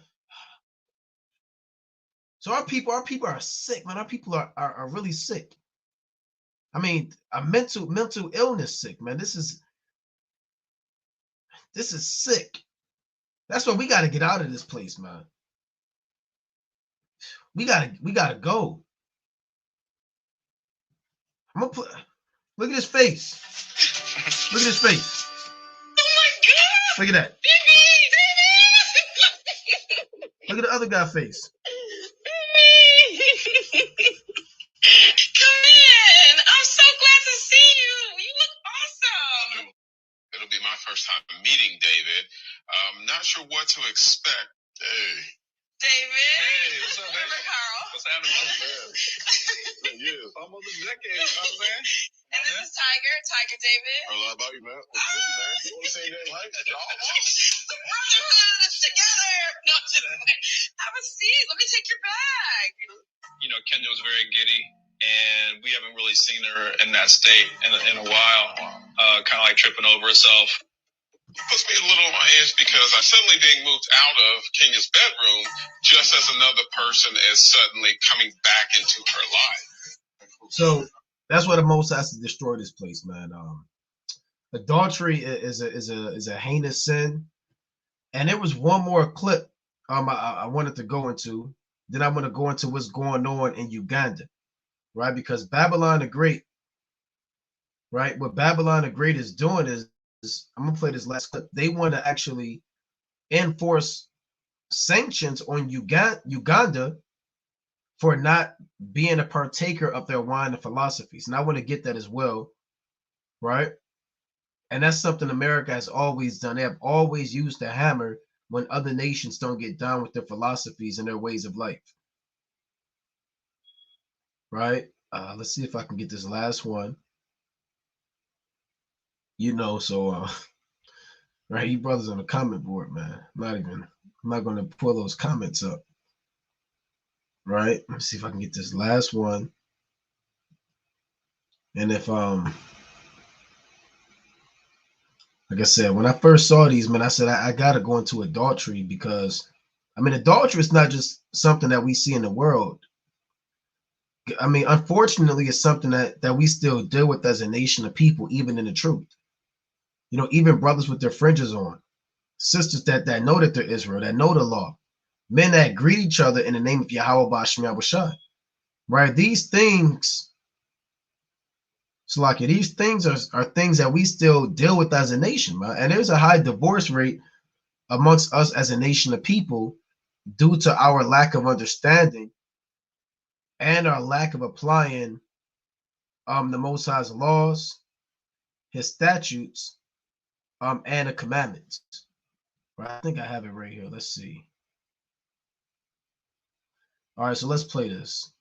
So our people are sick, man. Our people are really sick. I mean, a mental illness sick, man. This is sick. That's why we got to get out of this place, man. We gotta go. I'm gonna put. Look at his face. Look at his face. Oh my God. Look at that. Baby. Look at the other guy's face. Come in. I'm so glad to see you. You look awesome. It'll be my first time meeting David. I'm not sure what to expect. Hey. David. Hey, what's up, baby? Carl. What's happening, man? Yeah, almost a decade, you know what I'm saying? And this is Tiger. like it, David. I love about you, man. You say that like that, dog. The brotherhood is together. No, have a seat. Let me take your bag. You know, Kenya was very giddy, and we haven't really seen her in that state in a while, kind of like tripping over herself. It puts me a little on my edge because I'm suddenly being moved out of Kenya's bedroom just as another person is suddenly coming back into her life. So that's why the Most has to destroy this place, man. Adultery is a heinous sin, and there was one more clip I wanted to go into. Then I'm going to go into what's going on in Uganda, right? Because Babylon the Great, right? What Babylon the Great is doing is I'm going to play this last clip. They want to actually enforce sanctions on Uganda for not being a partaker of their wine and philosophies. And I want to get that as well, right? And that's something America has always done. They have always used the hammer when other nations don't get down with their philosophies and their ways of life, right? Let's see if I can get this last one. You know, so right, you brothers on the comment board, man. I'm not going to pull those comments up, right? Let's see if I can get this last one. And if like I said, when I first saw these, man, I said I gotta go into adultery because, I mean, adultery is not just something that we see in the world. I mean, unfortunately, it's something that we still deal with as a nation of people, even in the truth. You know, even brothers with their fringes on, sisters that know that they're Israel, that know the law, men that greet each other in the name of Yahweh B'Shem Yahushua, right? These things. So like these things are things that we still deal with as a nation, man. And there's a high divorce rate amongst us as a nation of people due to our lack of understanding and our lack of applying the Most High's laws, his statutes, and the commandments. Right? I think I have it right here. Let's see. All right, so let's play this.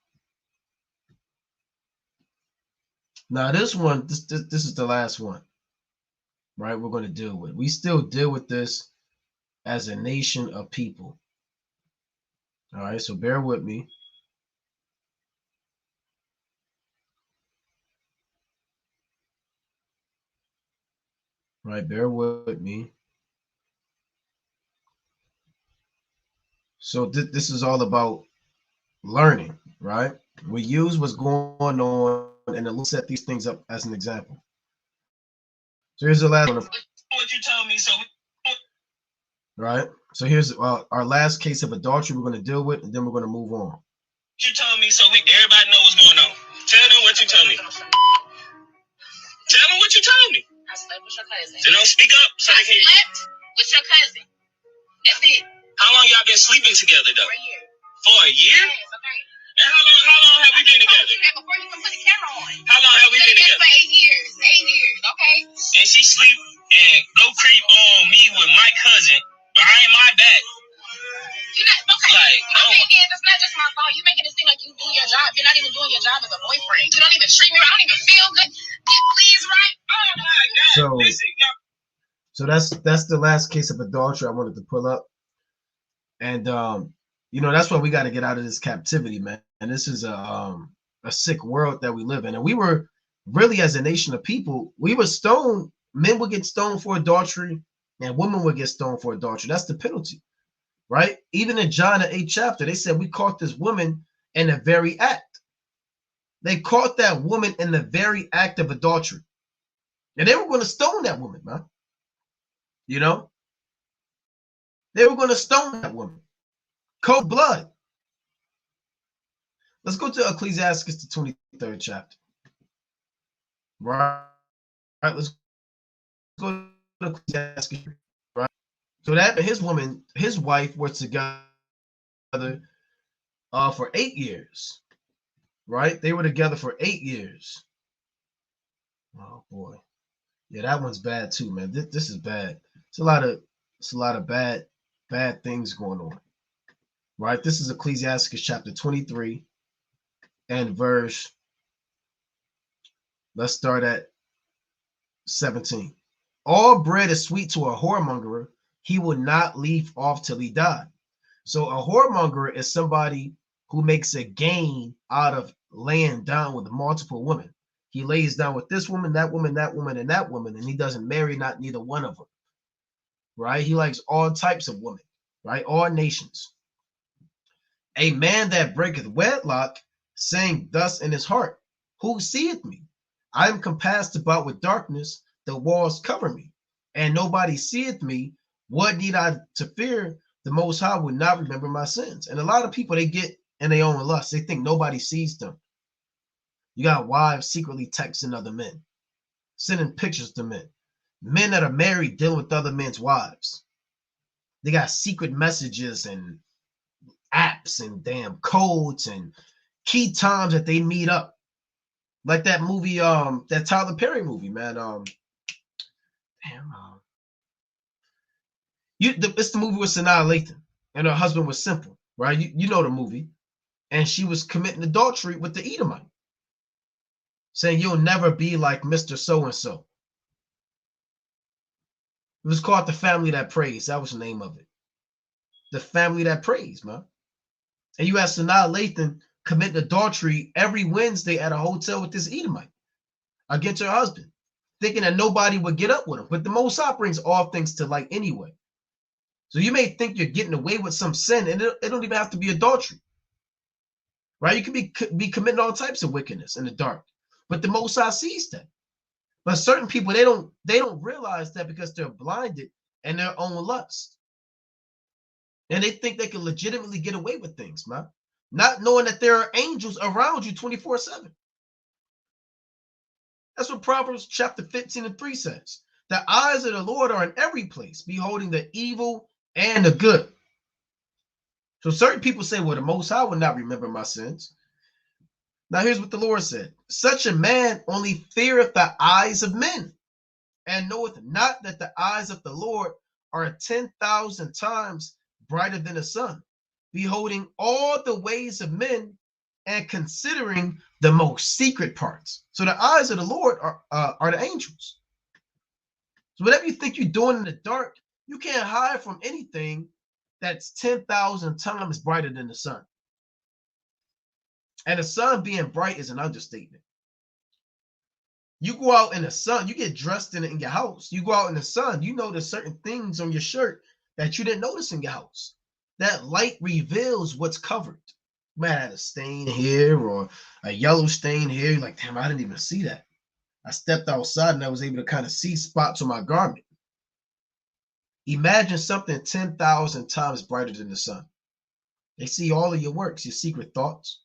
Now this one, this is the last one, right? We're going to deal with. We still deal with this as a nation of people. All right, so bear with me. Right, bear with me. So this is all about learning, right? We use what's going on and then let's set these things up as an example. So here's the last one. What you told me, so right? So here's our last case of adultery we're going to deal with, and then we're going to move on. You told me, so everybody know what's going on. Tell them what you told me. Tell them what you told me. I slept with your cousin. So don't speak up. So I slept with your cousin. That's it. How long y'all been sleeping together, though? For a year. For a year? Yes, okay. And how long have we been together? Before you even put the camera on. How long have we been together? For 8 years. 8 years, okay? And she sleep and go creep on me with my cousin behind my back. You're not, okay. Like, my thing is, it's not just my fault. You're making it seem like you do your job. You're not even doing your job as a boyfriend. You don't even treat me right. I don't even feel good. Get please right. Oh my God. So, listen, so that's the last case of adultery I wanted to pull up. And you know, that's why we got to get out of this captivity, man. And this is a sick world that we live in. And we were really, as a nation of people, we were stoned. Men would get stoned for adultery, and women would get stoned for adultery. That's the penalty, right? Even in John, the 8th chapter, they said we caught this woman in the very act. They caught that woman in the very act of adultery, and they were going to stone that woman, man. You know, they were going to stone that woman. Cold blood. Let's go to Ecclesiastes, the 23rd chapter. Right. Let's go to Ecclesiastes. Right. So that his wife was together for 8 years. Right. They were together for 8 years. Oh boy. Yeah, that one's bad too, man. This is bad. It's a lot of bad things going on. Right. This is Ecclesiastes chapter 23 and verse. Let's start at 17. All bread is sweet to a whoremonger. He will not leave off till he die. So a whoremonger is somebody who makes a gain out of laying down with multiple women. He lays down with this woman, that woman, that woman, and that woman, and he doesn't marry not neither one of them. Right? He likes all types of women, right? All nations. A man that breaketh wedlock, saying thus in his heart, who seeth me? I am compassed about with darkness, the walls cover me, and nobody seeth me. What need I to fear? The Most High would not remember my sins. And a lot of people, they get in their own lust. They think nobody sees them. You got wives secretly texting other men, sending pictures to men. Men that are married dealing with other men's wives. They got secret messages and apps and damn codes and key times that they meet up. Like that movie, that Tyler Perry movie, man. It's the movie with Sanaa Lathan and her husband was Simple, right? You know the movie. And she was committing adultery with the Edomite, saying you'll never be like Mr. So-and-so. It was called The Family That Prays. That was the name of it. The Family That Prays, man. And you have Sanaa Lathan committing adultery every Wednesday at a hotel with this Edomite against her husband, thinking that nobody would get up with him. But the Most High brings all things to light anyway. So you may think you're getting away with some sin, and it don't even have to be adultery. Right? You can be committing all types of wickedness in the dark. But the Most High sees that. But certain people, they don't realize that because they're blinded in their own lust. And they think they can legitimately get away with things, man. Not knowing that there are angels around you 24/7. That's what Proverbs chapter 15:3 says. The eyes of the Lord are in every place, beholding the evil and the good. So certain people say, well, the Most High will not remember my sins. Now here's what the Lord said. Such a man only feareth the eyes of men, and knoweth not that the eyes of the Lord are 10,000 times brighter than the sun, beholding all the ways of men and considering the most secret parts. So the eyes of the Lord are the angels. So whatever you think you're doing in the dark, you can't hide from anything that's 10,000 times brighter than the sun. And the sun being bright is an understatement. You go out in the sun, you get dressed in your house. You go out in the sun, you notice certain things on your shirt that you didn't notice in your house. That light reveals what's covered. You might have a stain here or a yellow stain here. You're like, damn, I didn't even see that. I stepped outside and I was able to kind of see spots on my garment. Imagine something 10,000 times brighter than the sun. They see all of your works, your secret thoughts,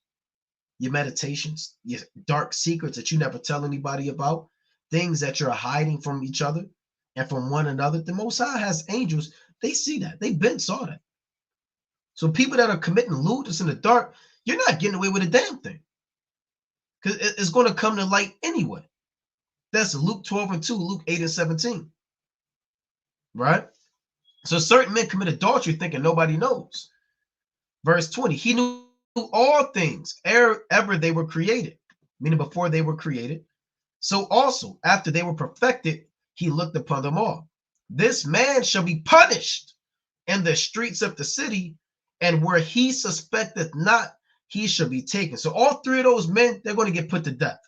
your meditations, your dark secrets that you never tell anybody about, things that you're hiding from each other and from one another. The Most High has angels. They see that. They've been saw that. So people that are committing lewdness in the dark, you're not getting away with a damn thing. Because it's going to come to light anyway. That's Luke 12:2, Luke 8:17. Right? So certain men commit adultery thinking nobody knows. Verse 20, he knew all things ever they were created, meaning before they were created. So also, after they were perfected, he looked upon them all. This man shall be punished in the streets of the city, and where he suspecteth not, he shall be taken. So all three of those men, they're going to get put to death.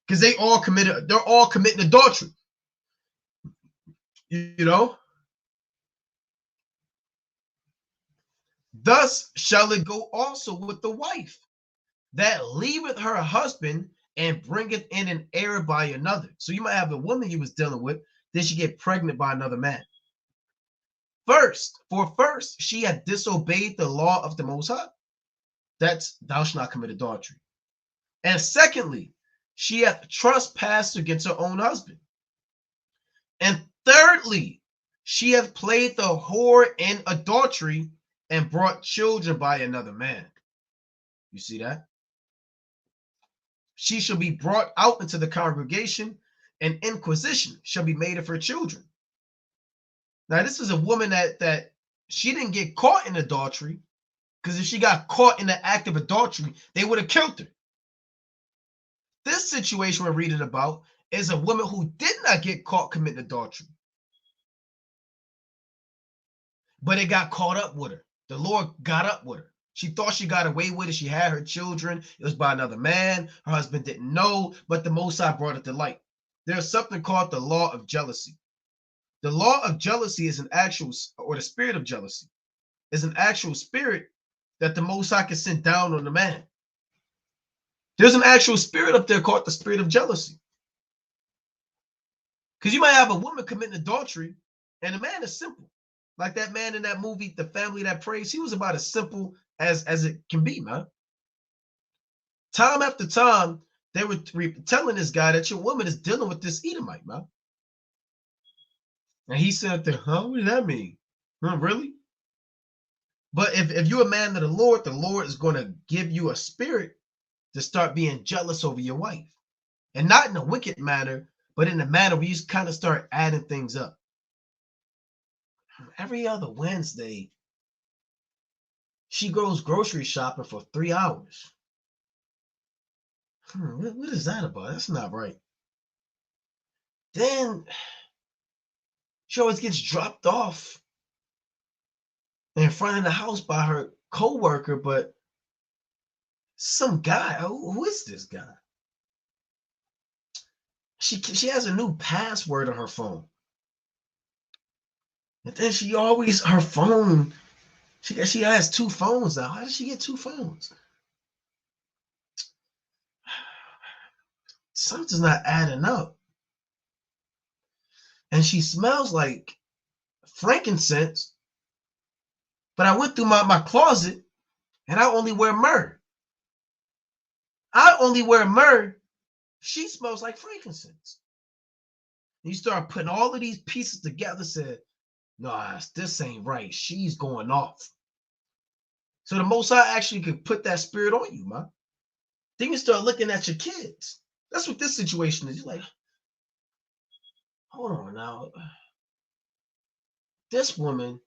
Because they're all committing adultery. You know? Thus shall it go also with the wife that leaveth her husband and bringeth in an heir by another. So you might have a woman you was dealing with, then she get pregnant by another man. First she had disobeyed the law of the Most High. That's thou shalt not commit adultery. And secondly, she hath trespassed against her own husband. And thirdly, she hath played the whore in adultery and brought children by another man. You see that? She shall be brought out into the congregation, and inquisition shall be made of her children. Now, this is a woman that she didn't get caught in adultery, because if she got caught in the act of adultery, they would have killed her. This situation we're reading about is a woman who did not get caught committing adultery, but it got caught up with her. The Lord got up with her. She thought she got away with it. She had her children. It was by another man. Her husband didn't know, but the Most High brought it to light. There's something called the law of jealousy. The law of jealousy is an actual, or the spirit of jealousy, is an actual spirit that the Most High can send down on the man. There's an actual spirit up there called the spirit of jealousy. Because you might have a woman committing adultery, and the man is simple. Like that man in that movie, The Family That Prays, he was about as simple as it can be, man. Time after time, they were telling this guy that your woman is dealing with this Edomite, man. And he said, huh, what does that mean? Huh, really? But if you're a man of the Lord is going to give you a spirit to start being jealous over your wife. And not in a wicked manner, but in a manner where you just kind of start adding things up. Every other Wednesday, she goes grocery shopping for 3 hours. What is that about? That's not right. Then she always gets dropped off in front of the house by her co-worker, but some guy, who is this guy? She has a new password on her phone. And then she always, her phone, she has 2 phones now. How did she get 2 phones? Something's not adding up. And she smells like frankincense. But I went through my closet and I only wear myrrh. I only wear myrrh. She smells like frankincense. And you start putting all of these pieces together, said, no, this ain't right. She's going off. So the Most High actually could put that spirit on you, man. Then you start looking at your kids. That's what this situation is. You're like, hold on now. This woman,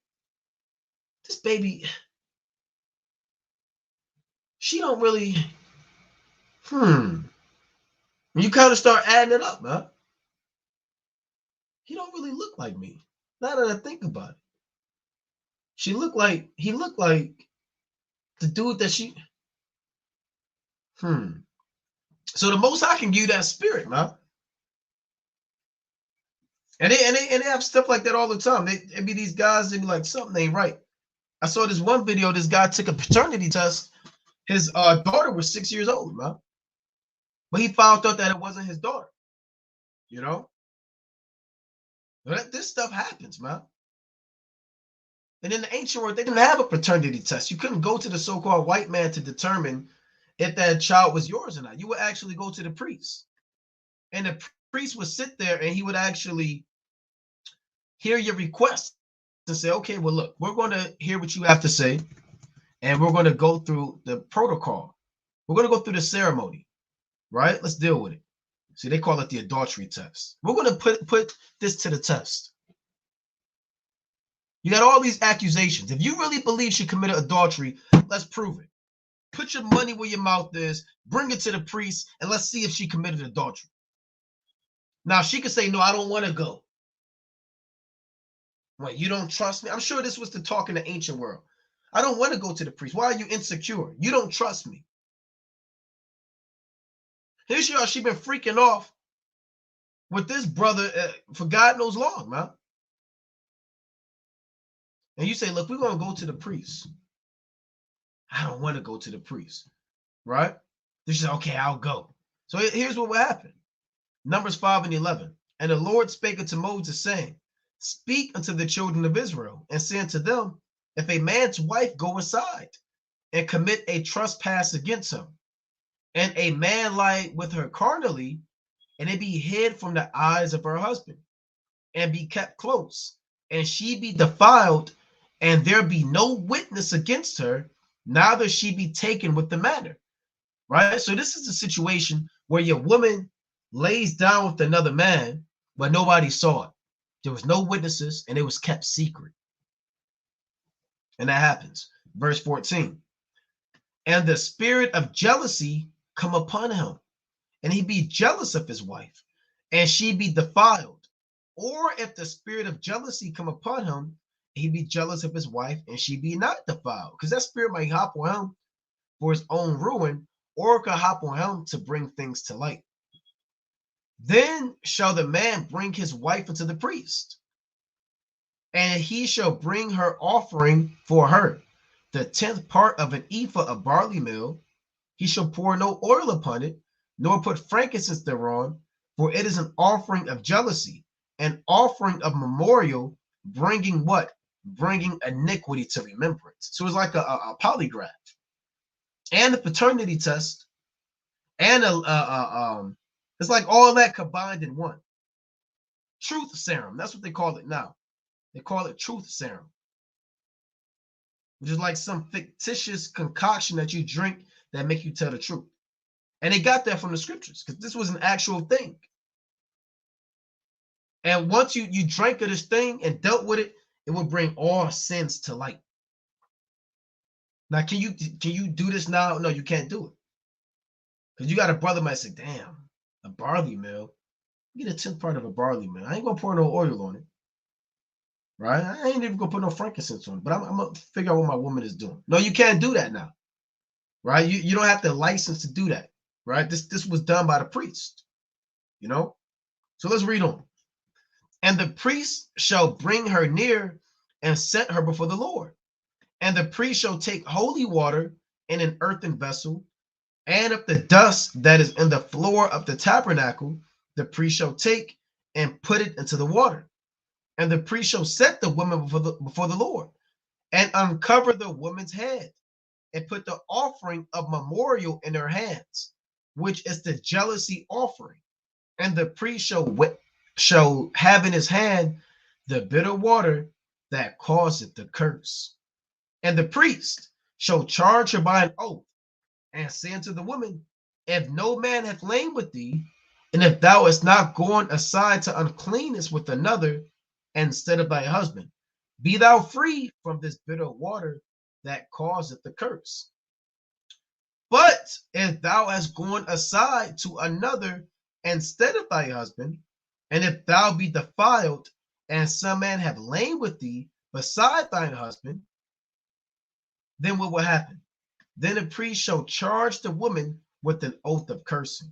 this baby, she don't really, You kind of start adding it up, man. He don't really look like me. Now that I think about it. He looked like the dude that she, So the Most High can give you that spirit, man. And they have stuff like that all the time. They be these guys, they be like, something ain't right. I saw this one video, this guy took a paternity test. His daughter was 6 years old, man. But he found out that it wasn't his daughter. You know? But this stuff happens, man. And in the ancient world, they didn't have a paternity test. You couldn't go to the so-called white man to determine if that child was yours or not. You would actually go to the priest. And the priest would sit there and he would actually hear your request and say, okay, well, look, we're going to hear what you have to say. And we're going to go through the protocol. We're going to go through the ceremony, right? Let's deal with it. See, they call it the adultery test. We're going to put this to the test. You got all these accusations. If you really believe she committed adultery, let's prove it. Put your money where your mouth is, bring it to the priest, and let's see if she committed adultery. Now, she could say, no, I don't want to go. What, you don't trust me? I'm sure this was the talk in the ancient world. I don't want to go to the priest. Why are you insecure? You don't trust me. Here she is. She's been freaking off with this brother for God knows long, man. And you say, look, we're going to go to the priest. I don't want to go to the priest, right? She said, okay, I'll go. So here's what will happen. Numbers 5:11. And the Lord spake unto Moses, saying, speak unto the children of Israel, and say unto them, if a man's wife go aside and commit a trespass against him, and a man lie with her carnally, and it be hid from the eyes of her husband, and be kept close, and she be defiled, and there be no witness against her, neither she be taken with the matter. Right? So this is a situation where your woman lays down with another man, but nobody saw it. There was no witnesses, and it was kept secret. And that happens. Verse 14. And the spirit of jealousy come upon him, and he be jealous of his wife, and she be defiled. Or if the spirit of jealousy come upon him, he be jealous of his wife, and she be not defiled. Because that spirit might hop on him for his own ruin, or could hop on him to bring things to light. Then shall the man bring his wife unto the priest, and he shall bring her offering for her, the 10th part of an ephah of barley meal. He shall pour no oil upon it, nor put frankincense thereon, for it is an offering of jealousy, an offering of memorial, bringing what? Bringing iniquity to remembrance. So it's like a polygraph, and a paternity test, and it's like all that combined in one. Truth serum. That's what they call it now. They call it truth serum, which is like some fictitious concoction that you drink that make you tell the truth. And they got that from the scriptures, because this was an actual thing. And once you drank of this thing and dealt with it, it will bring all sins to light. Now, can you do this now? No, you can't do it. Because you got a brother might say, damn, a barley meal. Get a 10th part of a barley meal. I ain't gonna pour no oil on it. Right? I ain't even gonna put no frankincense on it, but I'm gonna figure out what my woman is doing. No, you can't do that now. Right? You don't have the license to do that. Right? This was done by the priest. You know? So let's read on. And the priest shall bring her near and set her before the Lord. And the priest shall take holy water in an earthen vessel, and of the dust that is in the floor of the tabernacle, the priest shall take and put it into the water. And the priest shall set the woman before the Lord, and uncover the woman's head, and put the offering of memorial in her hands, which is the jealousy offering. And the priest shall have in his hand the bitter water that causeth the curse. And the priest shall charge her by an oath, and say unto the woman, if no man hath lain with thee, and if thou hast not gone aside to uncleanness with another instead of thy husband, be thou free from this bitter water that causeth the curse. But if thou hast gone aside to another instead of thy husband, and if thou be defiled, and some man have lain with thee beside thine husband, then what will happen? Then the priest shall charge the woman with an oath of cursing.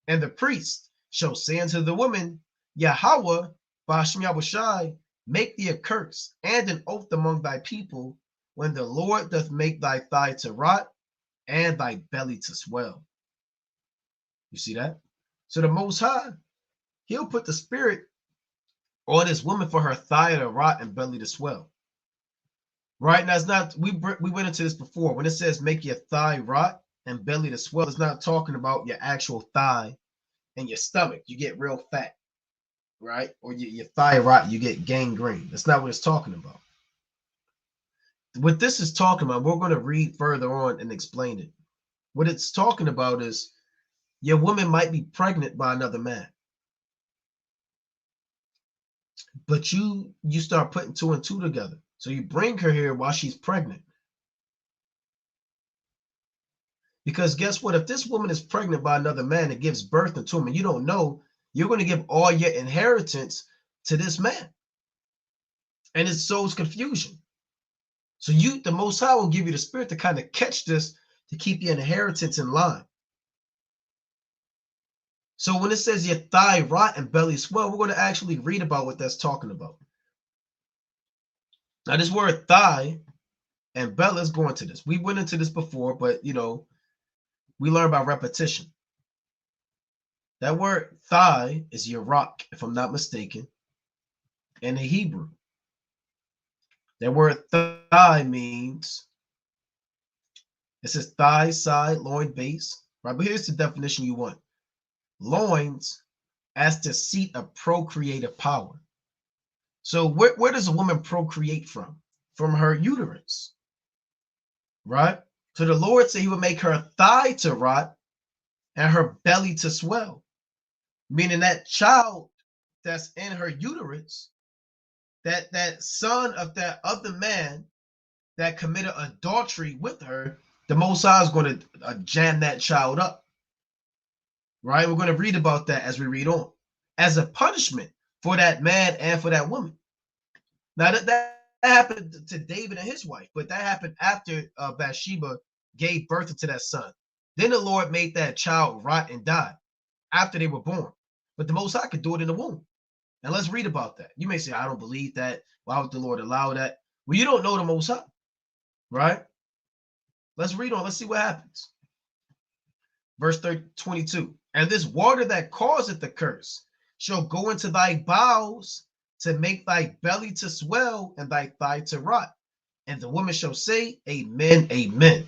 And the priest shall say unto the woman, Yahweh, Ba'ashem Yahushai, make thee a curse and an oath among thy people, when the Lord doth make thy thigh to rot and thy belly to swell. You see that? So the Most High, he'll put the spirit on this woman for her thigh to rot and belly to swell. Right? Now, it's not, we went into this before. When it says make your thigh rot and belly to swell, it's not talking about your actual thigh and your stomach. You get real fat, right? Or your thigh rot, you get gangrene. That's not what it's talking about. What this is talking about, we're going to read further on and explain it. What it's talking about is your woman might be pregnant by another man. But you start putting two and two together. So you bring her here while she's pregnant. Because guess what? If this woman is pregnant by another man and gives birth to him and you don't know, you're going to give all your inheritance to this man. And it sows confusion. So the Most High will give you the spirit to kind of catch this, to keep your inheritance in line. So when it says your thigh rot and belly swell, we're going to actually read about what that's talking about. Now, this word thigh and belly, let's go into this. We went into this before, but, we learn by repetition. That word thigh is Yarak, if I'm not mistaken, in the Hebrew. That word thigh means, it says thigh, side, loin, base, right? But here's the definition you want. Loins as the seat of procreative power. So where does a woman procreate from? From her uterus, right? So the Lord said he would make her thigh to rot and her belly to swell, meaning that child that's in her uterus, that son of that other man that committed adultery with her, the Most High is going to jam that child up, right? We're going to read about that as we read on. as a punishment for that man and for that woman. Now that happened to David and his wife, but that happened after Bathsheba gave birth to that son. Then the Lord made that child rot and die after they were born. But the Most High could do it in the womb. Now let's read about that. You may say, I don't believe that. Why would the Lord allow that? Well, you don't know the Most High, right? Let's read on. Let's see what happens. Verse 22. And this water that causeth the curse shall go into thy bowels to make thy belly to swell and thy thigh to rot. And the woman shall say, Amen, amen.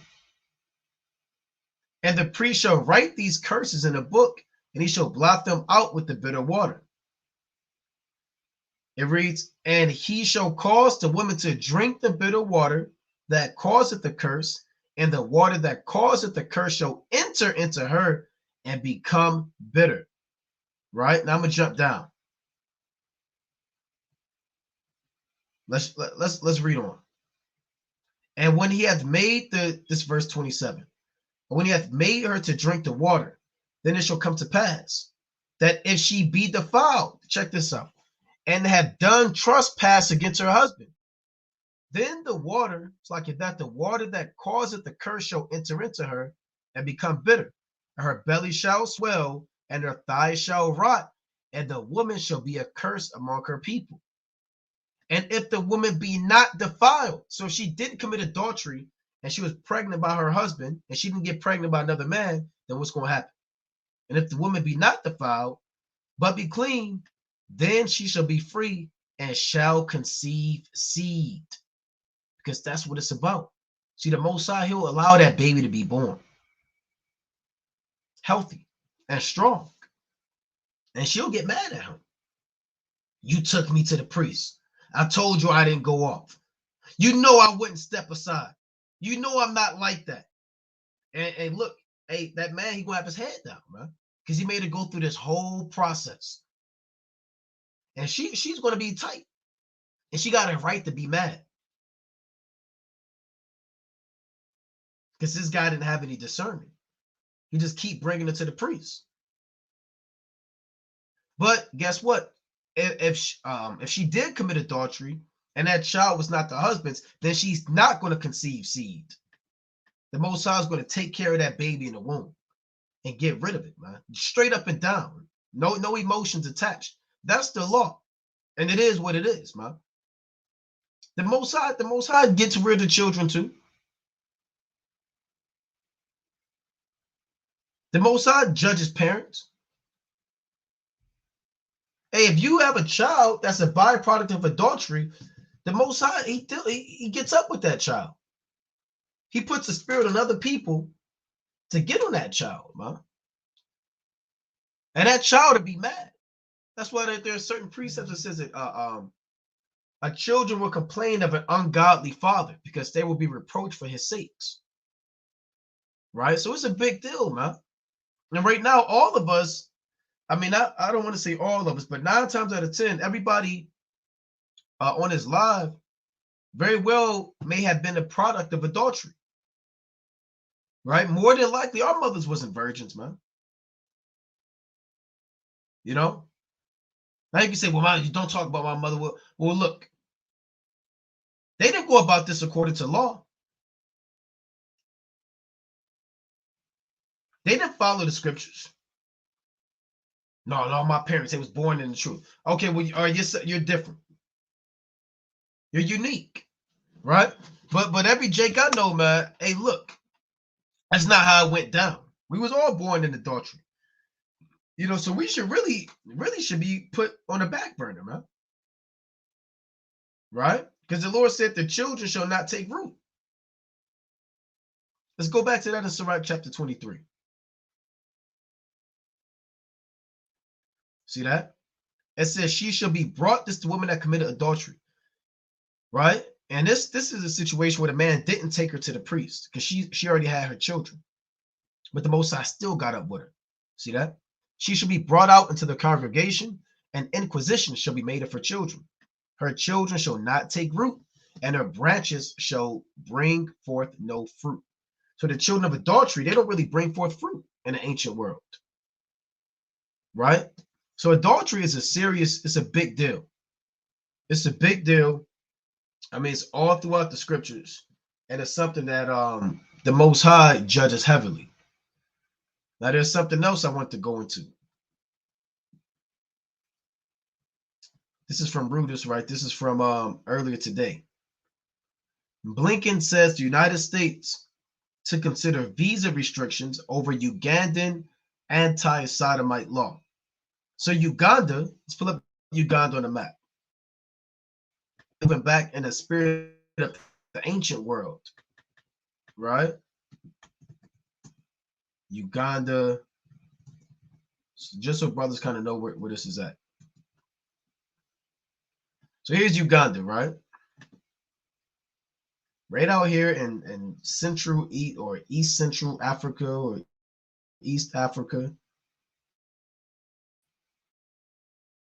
And the priest shall write these curses in a book, and he shall blot them out with the bitter water. It reads, and he shall cause the woman to drink the bitter water that causeth the curse, and the water that causeth the curse shall enter into her and become bitter. Right? Now I'm gonna jump down. Let's read on. And when he hath made this verse 27, when he hath made her to drink the water, then it shall come to pass that if she be defiled, check this out, and have done trespass against her husband, then the water, it's like that the water that causeth the curse shall enter into her and become bitter. And her belly shall swell, and her thighs shall rot, and the woman shall be a curse among her people. And if the woman be not defiled, so she didn't commit adultery, and she was pregnant by her husband, and she didn't get pregnant by another man, then what's going to happen? And if the woman be not defiled, but be clean, then she shall be free and shall conceive seed. Because that's what it's about. See, the Most High, he'll allow that baby to be born healthy and strong. And she'll get mad at him. You took me to the priest. I told you I didn't go off. You know I wouldn't step aside. You know I'm not like that. And look, hey, that man, he gonna have his head down, man. Because he made her go through this whole process. And she's gonna be tight. And she got a right to be mad. Because this guy didn't have any discernment. He just keep bringing her to the priest. But guess what? If she did commit adultery and that child was not the husband's, then she's not going to conceive seed. The Most High is going to take care of that baby in the womb and get rid of it, man. Straight up and down. No emotions attached. That's the law. And it is what it is, man. The Most High gets rid of children too. The Most High judges parents. Hey, if you have a child that's a byproduct of adultery, the Most High, he gets up with that child. He puts a spirit on other people to get on that child, man. And that child to be mad. That's why there are certain precepts that says that a children will complain of an ungodly father because they will be reproached for his sakes. Right? So it's a big deal, man. And right now, all of us, I mean, I don't want to say all of us, but 9 times out of 10, everybody on his live very well may have been a product of adultery. Right? More than likely, our mothers wasn't virgins, man. You know? Now you can say, well, you don't talk about my mother. Well, look, they didn't go about this according to law. They didn't follow the scriptures. No, my parents, they was born in the truth. Okay, well, you're different. You're unique, right? But every Jake I know, man, hey, look, that's not how it went down. We was all born in adultery. You know, so we should really should be put on the back burner, man. Right? Because the Lord said the children shall not take root. Let's go back to that in Sirach chapter 23. See that? It says she shall be brought, this the woman that committed adultery. Right? And this is a situation where the man didn't take her to the priest because she already had her children. But the Most High still got up with her. See that? She shall be brought out into the congregation, and inquisition shall be made of her children. Her children shall not take root, and her branches shall bring forth no fruit. So the children of adultery, they don't really bring forth fruit in the ancient world. Right? So adultery is it's a big deal. It's a big deal. I mean, it's all throughout the scriptures, and it's something that the Most High judges heavily. Now, there's something else I want to go into. This is from Reuters, right? This is from earlier today. Blinken says the United States to consider visa restrictions over Ugandan anti-sodomite law. So Uganda, let's pull up Uganda on the map. Even back in the spirit of the ancient world, right? Uganda, just so brothers kind of know where this is at. So here's Uganda, right? Right out here in Central or East Central Africa or East Africa,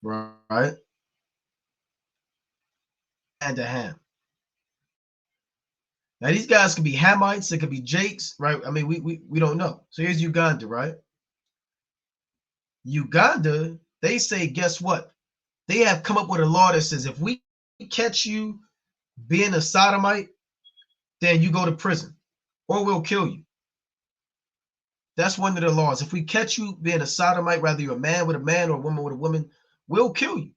right? And a Ham. Now these guys could be Hamites, they could be Jakes, right? I mean, we don't know. So here's Uganda, right? Uganda, they say, guess what? They have come up with a law that says if we catch you being a sodomite, then you go to prison or we'll kill you. That's one of the laws. If we catch you being a sodomite, whether you're a man with a man or a woman with a woman, we'll kill you.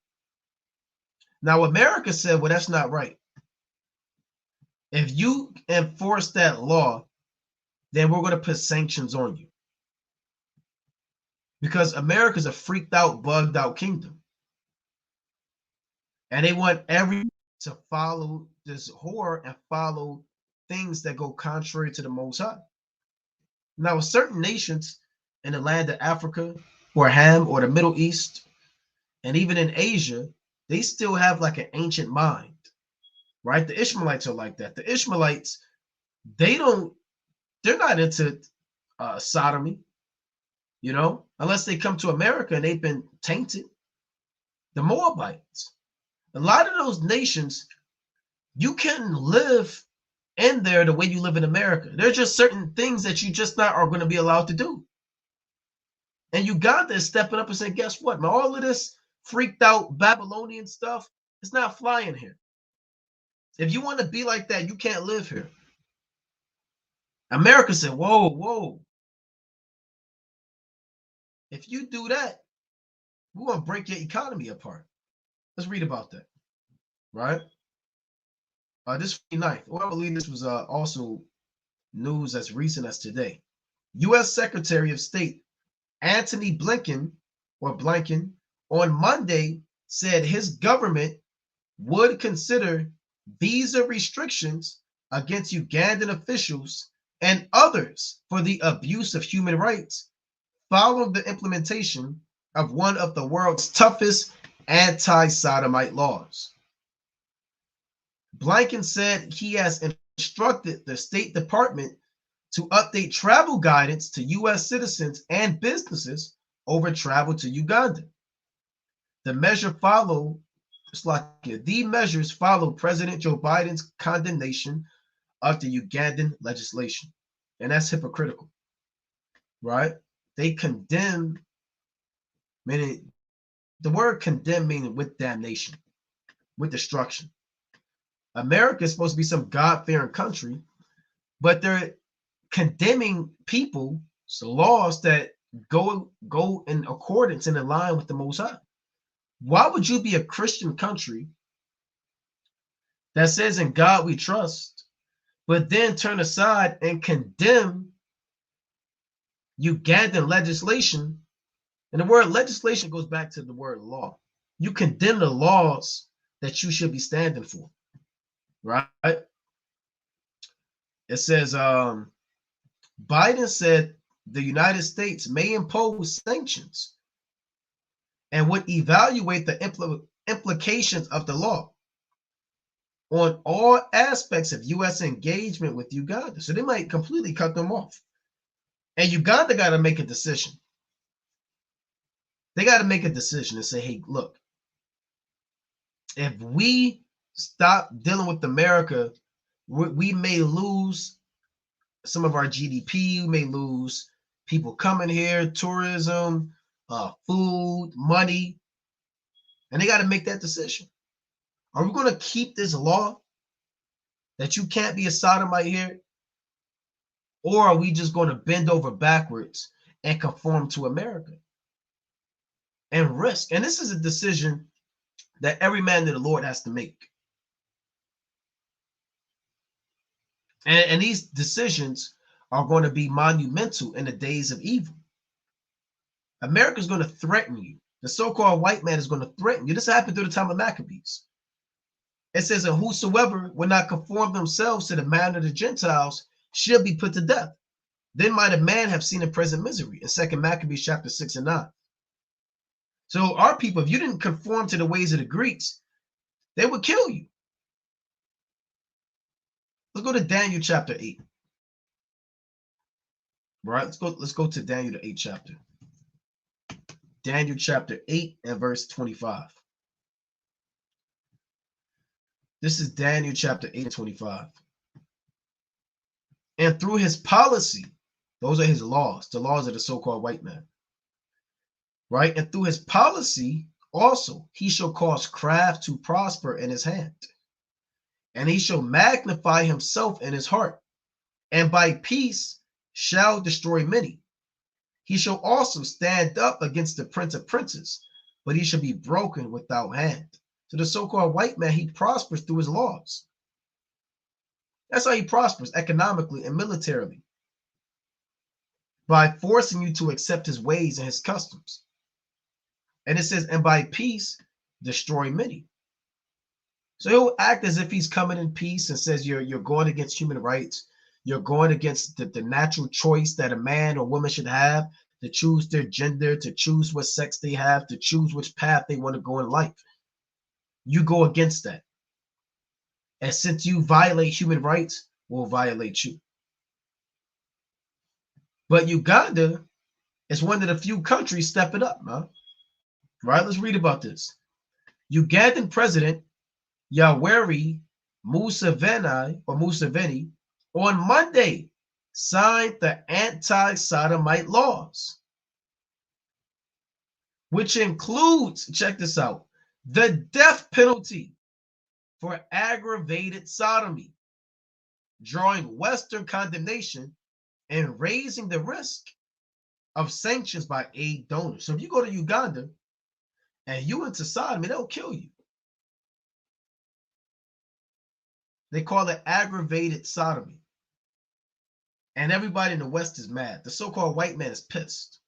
Now, America said, well, that's not right. If you enforce that law, then we're going to put sanctions on you. Because America's a freaked out, bugged out kingdom. And they want everyone to follow this whore and follow things that go contrary to the Most High. Now, certain nations in the land of Africa or Ham or the Middle East, and even in Asia, they still have like an ancient mind, right? The Ishmaelites are like that. The Ishmaelites, they're not into sodomy, unless they come to America and they've been tainted. The Moabites, a lot of those nations, you can live in there the way you live in America. There's just certain things that you just not are going to be allowed to do. And Uganda is stepping up and saying, guess what, man? All of this freaked out Babylonian stuff, it's not flying here. If you want to be like that, you can't live here. America said, whoa. If you do that, we're going to break your economy apart. Let's read about that, right? This 29th. Well, I believe this was also news as recent as today. U.S. Secretary of State Antony Blinken on Monday said his government would consider visa restrictions against Ugandan officials and others for the abuse of human rights following the implementation of one of the world's toughest anti-sodomite laws. Blinken said he has instructed the State Department to update travel guidance to U.S. citizens and businesses over travel to Uganda. The measures follow President Joe Biden's condemnation of the Ugandan legislation. And that's hypocritical, right? They condemn, meaning the word condemn meaning with damnation, with destruction. America is supposed to be some God-fearing country, but they're condemning people, so laws that go in accordance and in line with the Most High. Why would you be a Christian country that says in God we trust, but then turn aside and condemn Ugandan legislation? And the word legislation goes back to the word law. You condemn the laws that you should be standing for, right? It says, Biden said the United States may impose sanctions and would evaluate the implications of the law on all aspects of U.S. engagement with Uganda. So they might completely cut them off. And Uganda got to make a decision. They got to make a decision and say, hey, look, if we stop dealing with America, we may lose some of our GDP, we may lose people coming here, tourism, food, money, and they got to make that decision. Are we going to keep this law that you can't be a sodomite here? Or are we just going to bend over backwards and conform to America and risk? And this is a decision that every man of the Lord has to make. And these decisions are going to be monumental in the days of evil. America is going to threaten you. The so-called white man is going to threaten you. This happened through the time of Maccabees. It says, and whosoever will not conform themselves to the manner of the Gentiles shall be put to death. Then might a man have seen a present misery, in 2 Maccabees chapter 6 and 9. So our people, if you didn't conform to the ways of the Greeks, they would kill you. Let's go to Daniel chapter 8. Right, let's go to Daniel the 8th chapter. Daniel chapter 8 and verse 25. This is Daniel chapter 8 and 25. And through his policy, those are his laws, the laws of the so-called white man. Right? And through his policy also, he shall cause craft to prosper in his hand. And he shall magnify himself in his heart. And by peace shall destroy many. He shall also stand up against the prince of princes, but he shall be broken without hand. So the so-called white man, he prospers through his laws. That's how he prospers economically and militarily, by forcing you to accept his ways and his customs. And it says, and by peace, destroy many. So he'll act as if he's coming in peace and says you're going against human rights. You're going against the natural choice that a man or woman should have to choose their gender, to choose what sex they have, to choose which path they want to go in life. You go against that. And since you violate human rights, we'll violate you. But Uganda is one of the few countries stepping up, man. Right? Let's read about this. Ugandan President Yoweri Museveni on Monday signed the anti-sodomite laws, which includes, check this out, the death penalty for aggravated sodomy, drawing Western condemnation and raising the risk of sanctions by aid donors. So if you go to Uganda and you into sodomy, they'll kill you. They call it aggravated sodomy. And everybody in the West is mad. The so-called white man is pissed.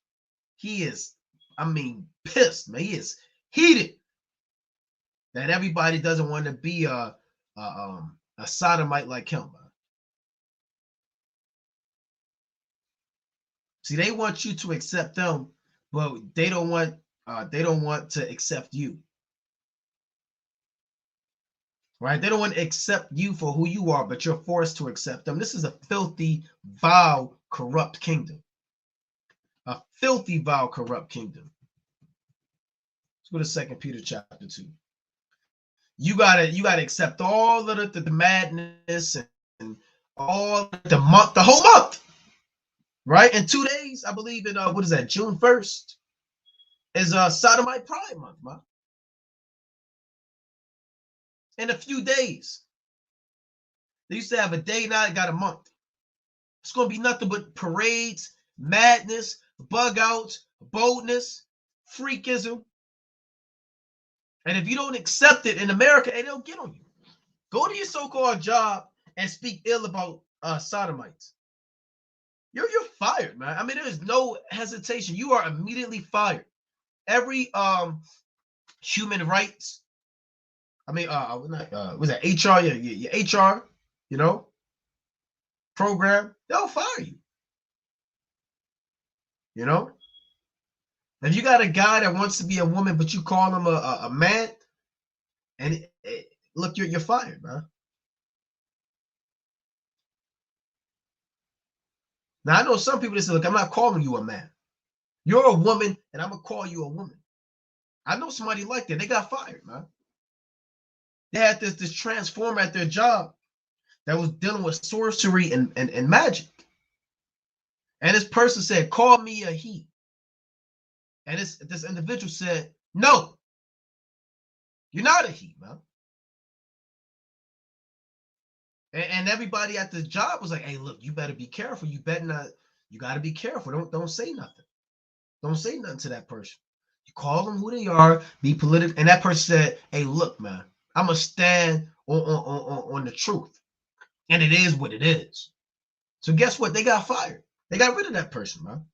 He is, pissed, man. He is heated that everybody doesn't want to be a sodomite like him, man. See, they want you to accept them, but they don't want to accept you. Right? They don't want to accept you for who you are, but you're forced to accept them. This is a filthy, vile, corrupt kingdom. A filthy, vile, corrupt kingdom. Let's go to 2 Peter chapter 2. You gotta accept all of the madness and all the whole month. Right? In 2 days, I believe in what is that, June 1st, is Sodomite Pride Month, man. In a few days. They used to have a day, now they got a month. It's going to be nothing but parades, madness, bug outs, boldness, freakism. And if you don't accept it in America, they'll get on you. Go to your so-called job and speak ill about sodomites. You're fired, man. There's no hesitation. You are immediately fired. Every human rights, was that HR? Your HR, program, they'll fire you. If you got a guy that wants to be a woman, but you call him a man, and look, you're fired, man. Now, I know some people that say, look, I'm not calling you a man. You're a woman, and I'm going to call you a woman. I know somebody like that. They got fired, man. They had this transformer at their job that was dealing with sorcery and magic. And this person said, call me a he. And this individual said, no, you're not a he, man. And everybody at the job was like, hey, look, you better be careful. You better not, you got to be careful. Don't say nothing. Don't say nothing to that person. You call them who they are, be political. And that person said, hey, look, man, I'm going to stand on the truth. And it is what it is. So guess what? They got fired. They got rid of that person, man.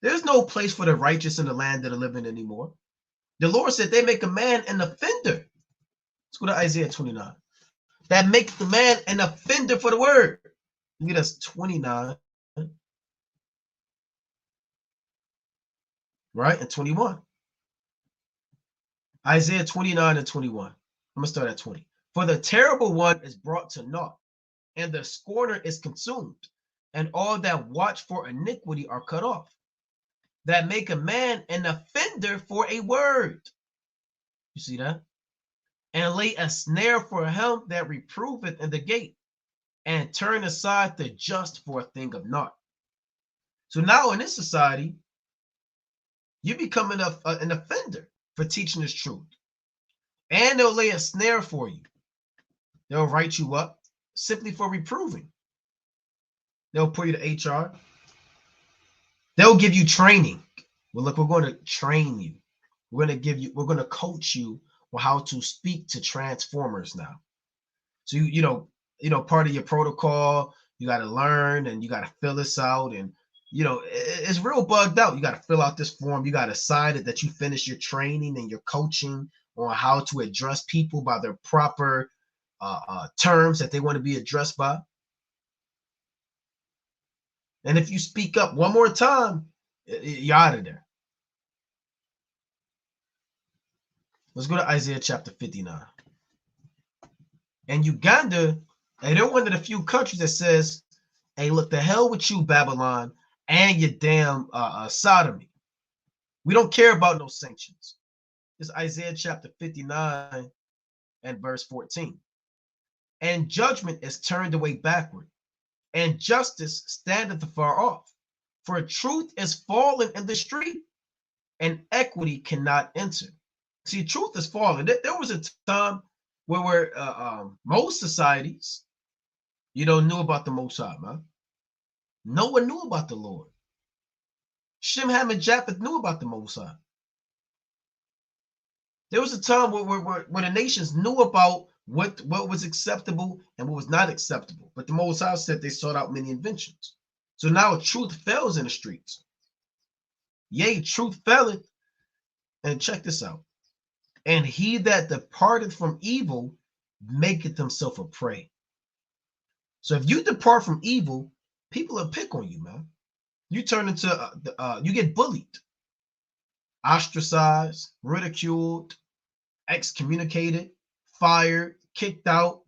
There's no place for the righteous in the land that are living anymore. The Lord said they make a man an offender. Let's go to Isaiah 29. That makes the man an offender for the word. Look at us, 29. Right? And 21. Isaiah 29 and 21. I'm going to start at 20. For the terrible one is brought to naught, and the scorner is consumed, and all that watch for iniquity are cut off, that make a man an offender for a word. You see that? And lay a snare for him that reproveth in the gate, and turn aside the just for a thing of naught. So now in this society, you become an offender for teaching this truth. And they'll lay a snare for you. They'll write you up simply for reproving. They'll put you to HR. They'll give you training. Well, look, we're going to train you. We're going to coach you on how to speak to transformers now. So you know, part of your protocol, you got to learn and you got to fill this out. And it's real bugged out. You got to fill out this form. You got to sign it that you finish your training and your coaching on how to address people by their proper terms that they want to be addressed by. And if you speak up one more time, you're out of there. Let's go to Isaiah chapter 59. And Uganda, and they're one of the few countries that says, hey, look, the hell with you, Babylon, and your damn sodomy. We don't care about no sanctions. It's Isaiah chapter 59 and verse 14. And judgment is turned away backward, and justice standeth afar off. For truth is fallen in the street, and equity cannot enter. See, truth is fallen. There was a time where most societies, knew about the Most High, man. No one knew about the Lord. Shem, Ham, and Japheth knew about the Most High. There was a time where the nations knew about what was acceptable and what was not acceptable. But the Most High said they sought out many inventions. So now truth fails in the streets. Yea, truth faileth. And check this out. And he that departeth from evil maketh himself a prey. So if you depart from evil, people will pick on you, man. You turn into, you get bullied, ostracized, ridiculed, excommunicated, fired, kicked out.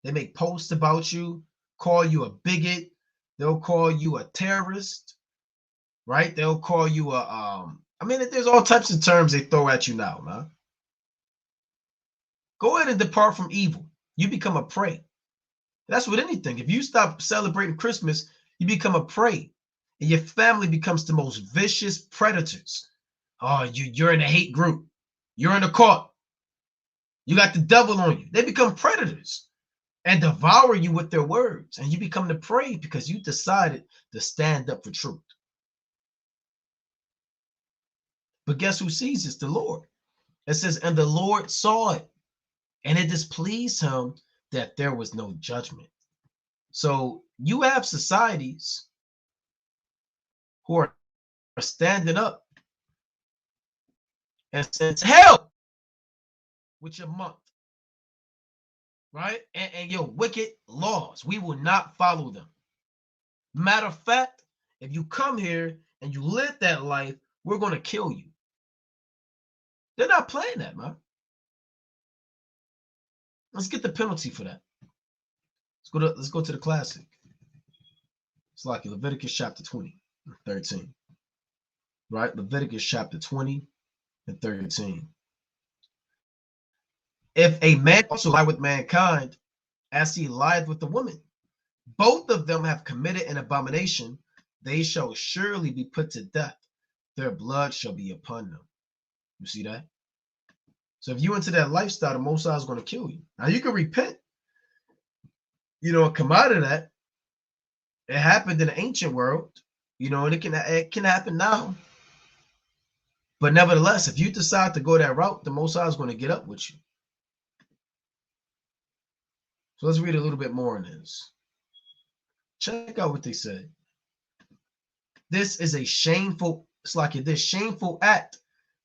They make posts about you, call you a bigot. They'll call you a terrorist, right? They'll call you there's all types of terms they throw at you now, man. Go ahead and depart from evil. You become a prey. That's with anything. If you stop celebrating Christmas, you become a prey. And your family becomes the most vicious predators. Oh, you're in a hate group. You're in a cult. You got the devil on you. They become predators and devour you with their words. And you become the prey because you decided to stand up for truth. But guess who sees this? The Lord. It says, and the Lord saw it, and it displeased him that there was no judgment. So you have societies who are standing up and saying, hell with your month, right? And your wicked laws. We will not follow them. Matter of fact, if you come here and you live that life, we're going to kill you. They're not playing that, man. Let's get the penalty for that. Let's go to the classic. It's like Leviticus chapter 20, 13. Right? Leviticus chapter 20 and 13. If a man also lie with mankind, as he lieth with the woman, both of them have committed an abomination, they shall surely be put to death. their blood shall be upon them. You see that? So if you into that lifestyle, the Most High is going to kill you. Now you can repent, and come out of that. It happened in the ancient world, and it can happen now. But nevertheless, if you decide to go that route, the Most High is going to get up with you. So let's read a little bit more in this. Check out what they say. This is a shameful, it's like this shameful act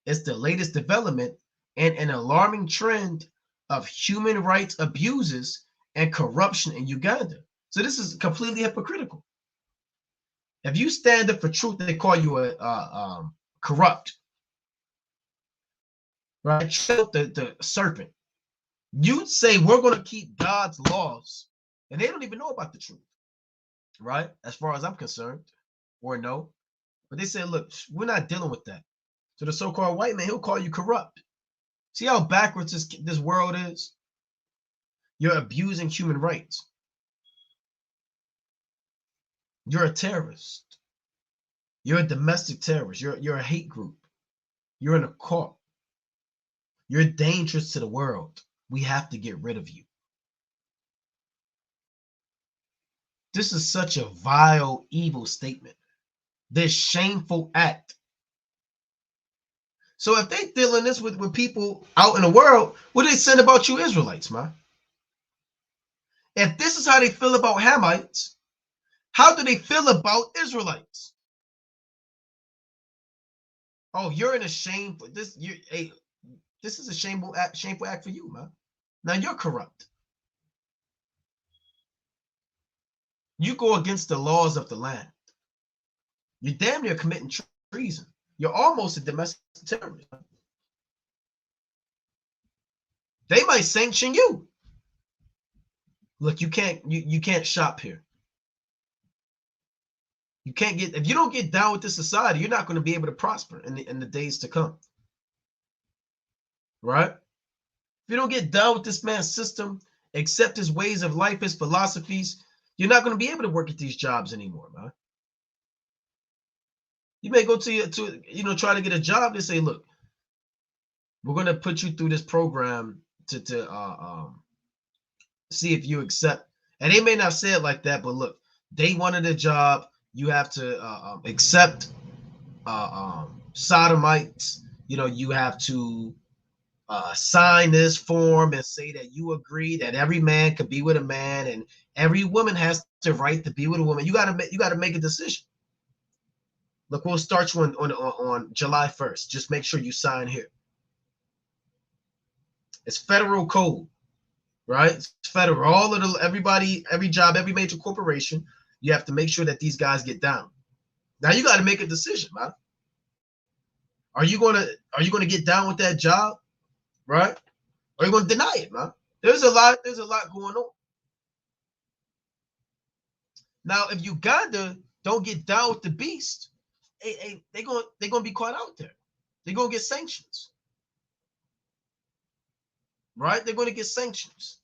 is the latest development and an alarming trend of human rights abuses and corruption in Uganda. So this is completely hypocritical. If you stand up for truth, they call you a corrupt. Right? The serpent. You'd say we're going to keep God's laws, and they don't even know about the truth, right? As far as I'm concerned, or no. But they say, look, we're not dealing with that. So the so-called white man, he'll call you corrupt. See how backwards this world is? You're abusing human rights. You're a terrorist. You're a domestic terrorist. You're a hate group. You're in a cult. You're dangerous to the world. We have to get rid of you. This is such a vile, evil statement. This shameful act. So if they dealing this with people out in the world, what do they say about you Israelites, man? If this is how they feel about Hamites, how do they feel about Israelites? Oh, you're in a shameful this. This is a shameful act for you, man. Now you're corrupt. You go against the laws of the land. You're damn near committing treason. You're almost a domestic terrorist. They might sanction you. Look, you can't shop here. You can't get, if you don't get down with this society, you're not going to be able to prosper in the days to come. Right? If you don't get down with this man's system, accept his ways of life, his philosophies, you're not going to be able to work at these jobs anymore, man. You may go to try to get a job. They say, look, we're going to put you through this program to see if you accept. And they may not say it like that, but look, they wanted a job. You have to accept sodomites. You have to sign this form and say that you agree that every man could be with a man and every woman has the right to be with a woman. You got to make a decision. Look, we'll start you on July 1st. Just make sure you sign here. It's federal code, right? It's federal. Everybody, every job, every major corporation, you have to make sure that these guys get down. Now you got to make a decision, man. Are you gonna get down with that job? Right? Or are you going to deny it, man? There's a lot going on. Now, if Uganda don't get down with the beast, they're going to be caught out there. They're going to get sanctions. Right? They're going to get sanctions.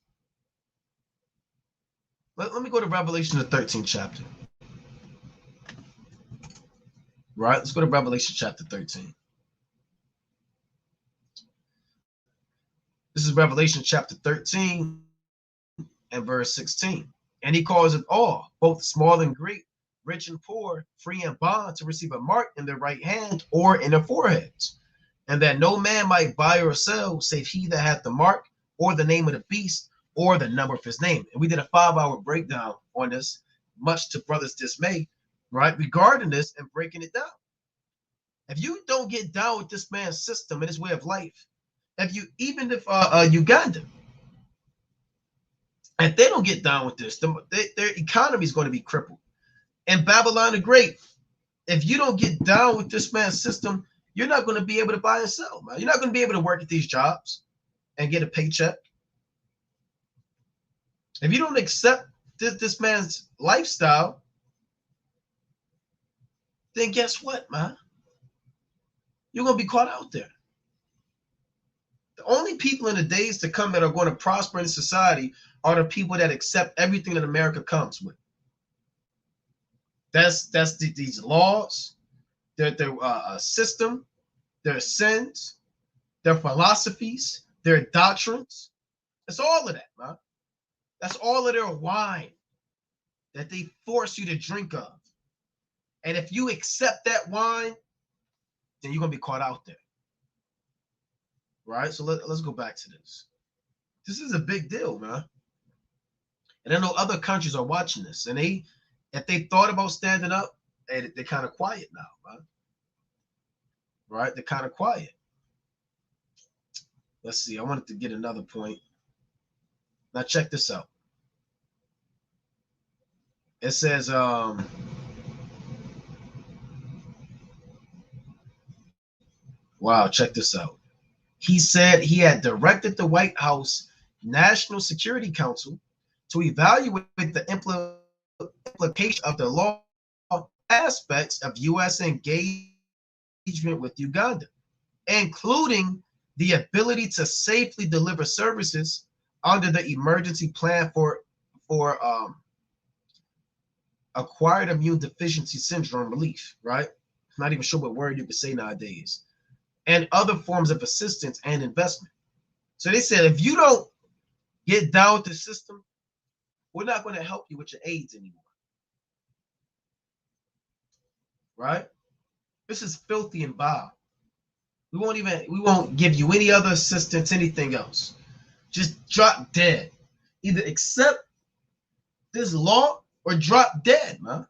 Let me go to Revelation, the 13th chapter. Right? Let's go to Revelation chapter 13. This is Revelation chapter 13 and verse 16. And he calls it all, both small and great, rich and poor, free and bond, to receive a mark in their right hand or in their foreheads, and that no man might buy or sell save he that hath the mark or the name of the beast or the number of his name. And we did a 5-hour breakdown on this, much to brothers' dismay, right, regarding this and breaking it down. If you don't get down with this man's system and his way of life, if Uganda, if they don't get down with this, their economy is going to be crippled. And Babylon the Great, if you don't get down with this man's system, you're not going to be able to buy and sell, man. You're not going to be able to work at these jobs and get a paycheck. If you don't accept this man's lifestyle, then guess what, man? You're going to be caught out there. The only people in the days to come that are going to prosper in society are the people that accept everything that America comes with. That's these laws, their system, their sins, their philosophies, their doctrines. It's all of that, man. That's all of their wine that they force you to drink of. And if you accept that wine, then you're going to be caught out there. Right? So let's go back to this. This is a big deal, man. And I know other countries are watching this. And if they thought about standing up, they're kind of quiet now, man. Right? They're kind of quiet. Let's see. I wanted to get another point. Now check this out. It says, wow, check this out. He said he had directed the White House National Security Council to evaluate the implication of the law aspects of U.S. engagement with Uganda, including the ability to safely deliver services under the emergency plan for acquired immune deficiency syndrome relief, right? I'm not even sure what word you could say nowadays. And other forms of assistance and investment. So they said, if you don't get down with the system, we're not going to help you with your AIDS anymore. Right? This is filthy and vile. We won't give you any other assistance, anything else. Just drop dead. Either accept this law or drop dead, man.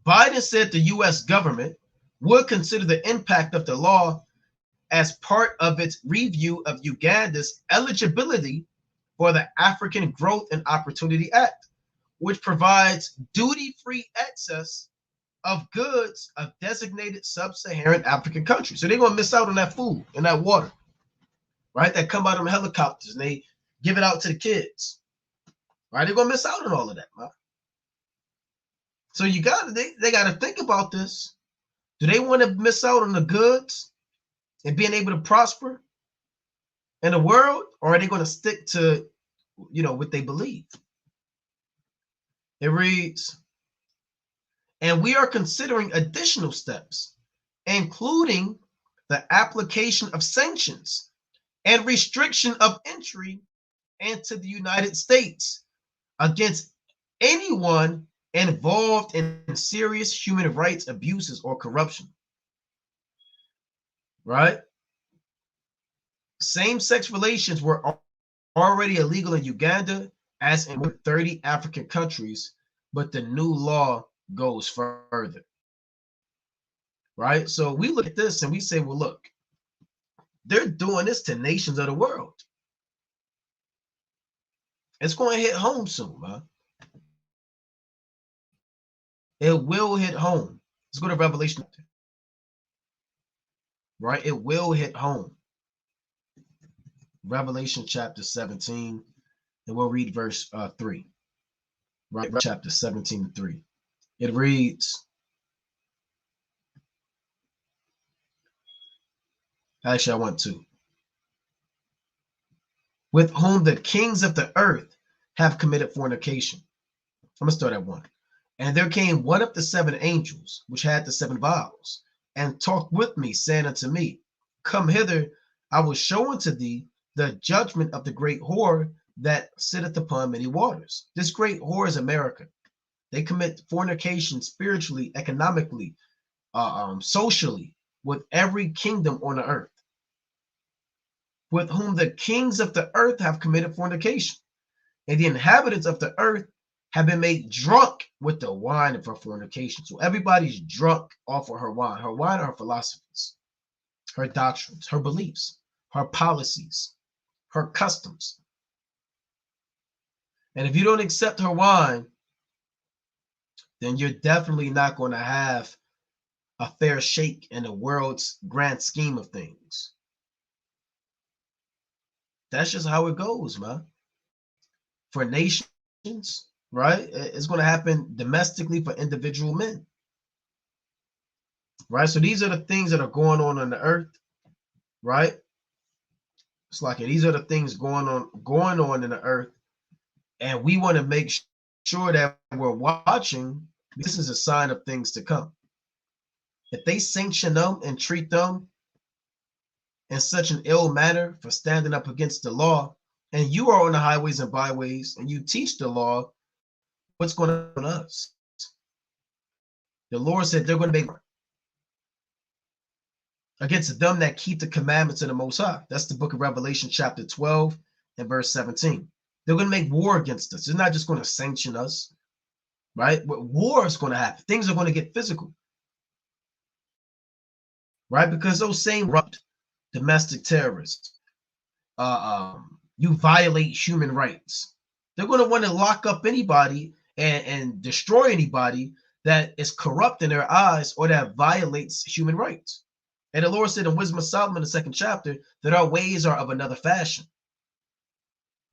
Biden said the U.S. government would consider the impact of the law as part of its review of Uganda's eligibility for the African Growth and Opportunity Act, which provides duty-free access of goods of designated sub-Saharan African countries. So they're going to miss out on that food and that water, right? That come out of them helicopters and they give it out to the kids, right? They're going to miss out on all of that, man. So they got to think about this. Do they want to miss out on the goods and being able to prosper in the world, or are they going to stick to, what they believe? It reads, and we are considering additional steps, including the application of sanctions and restriction of entry into the United States against anyone involved in serious human rights abuses or corruption. Right? Same-sex relations were already illegal in Uganda, as in 30 African countries, but the new law goes further. Right? So we look at this and we say, well, look, they're doing this to nations of the world. It's going to hit home soon, man. It will hit home. Let's go to Revelation. Right? It will hit home. Revelation chapter 17, and we'll read verse 3. Right? Chapter 17, 3. It reads, actually, I want to. With whom the kings of the earth have committed fornication. I'm going to start at 1. And there came one of the 7 angels, which had the 7 vials, and talked with me, saying unto me, come hither, I will show unto thee the judgment of the great whore that sitteth upon many waters. This great whore is America. They commit fornication spiritually, economically, socially, with every kingdom on the earth. With whom the kings of the earth have committed fornication, and the inhabitants of the earth have been made drunk with the wine of her fornication. So everybody's drunk off of her wine are her philosophies, her doctrines, her beliefs, her policies, her customs. And if you don't accept her wine, then you're definitely not going to have a fair shake in the world's grand scheme of things. That's just how it goes, man. For nations, right? It's going to happen domestically for individual men. Right? So these are the things that are going on the earth, right? It's like these are the things going on in the earth. And we want to make sure that we're watching This is a sign of things to come. If they sanction them and treat them in such an ill manner for standing up against the law, and you are on the highways and byways and you teach the law, what's going to happen to us? The Lord said they're going to make against them that keep the commandments of the Most High. That's the book of Revelation, chapter 12 and verse 17. They're going to make war against us. They're not just going to sanction us, right? But war is going to happen. Things are going to get physical, right? Because those same corrupt domestic terrorists, you violate human rights. They're going to want to lock up anybody and destroy anybody that is corrupt in their eyes or that violates human rights. And the Lord said in Wisdom of Solomon, the 2nd chapter, that our ways are of another fashion.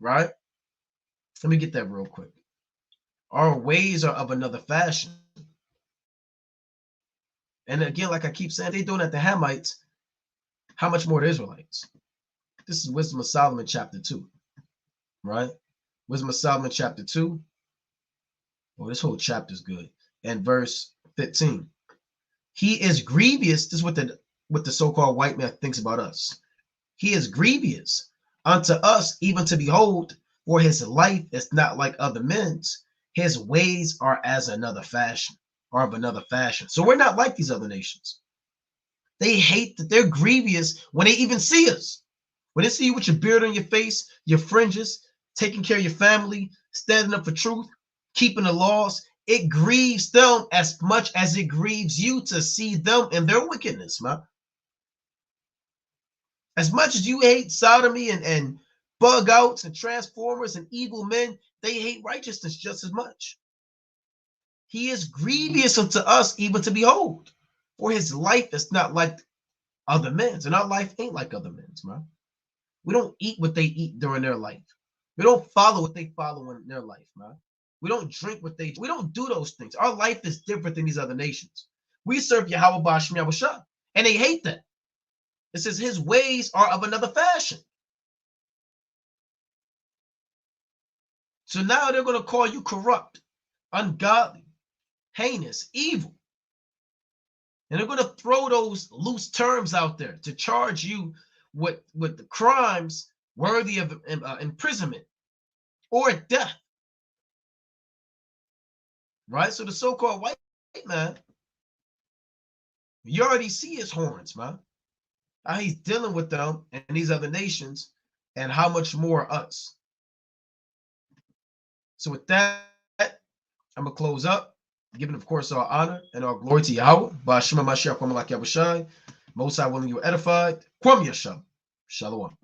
Right? Let me get that real quick. Our ways are of another fashion. And again, like I keep saying, they're doing that to Hamites. How much more the Israelites? This is Wisdom of Solomon, chapter 2. Right? Wisdom of Solomon, chapter 2. Oh, this whole chapter is good. And verse 15. He is grievous. This is what the so-called white man thinks about us. He is grievous unto us, even to behold, for his life is not like other men's. His ways are as another fashion, or of another fashion. So we're not like these other nations. They hate that they're grievous when they even see us. When they see you with your beard on your face, your fringes, taking care of your family, standing up for truth, keeping the laws, it grieves them as much as it grieves you to see them in their wickedness, man. As much as you hate sodomy and bug outs and transformers and evil men, they hate righteousness just as much. He is grievous unto us even to behold, for his life is not like other men's, and our life ain't like other men's, man. We don't eat what they eat during their life. We don't follow what they follow in their life, man. We don't drink what they. We don't do those things. Our life is different than these other nations. We serve Yahweh Ba'Shem Yahushua, and they hate that. It says his ways are of another fashion. So now they're going to call you corrupt, ungodly, heinous, evil. And they're going to throw those loose terms out there to charge you with the crimes worthy of imprisonment or death. Right? So the so-called white man, you already see his horns, man. How he's dealing with them and these other nations, and how much more us. So with that, I'm going to close up, giving, of course, our honor and our glory to Yahweh. Ba'Shem Mashiach Kwam Lak Yahushai. Most High willing you were edified. Kwam Yasham. Shalom.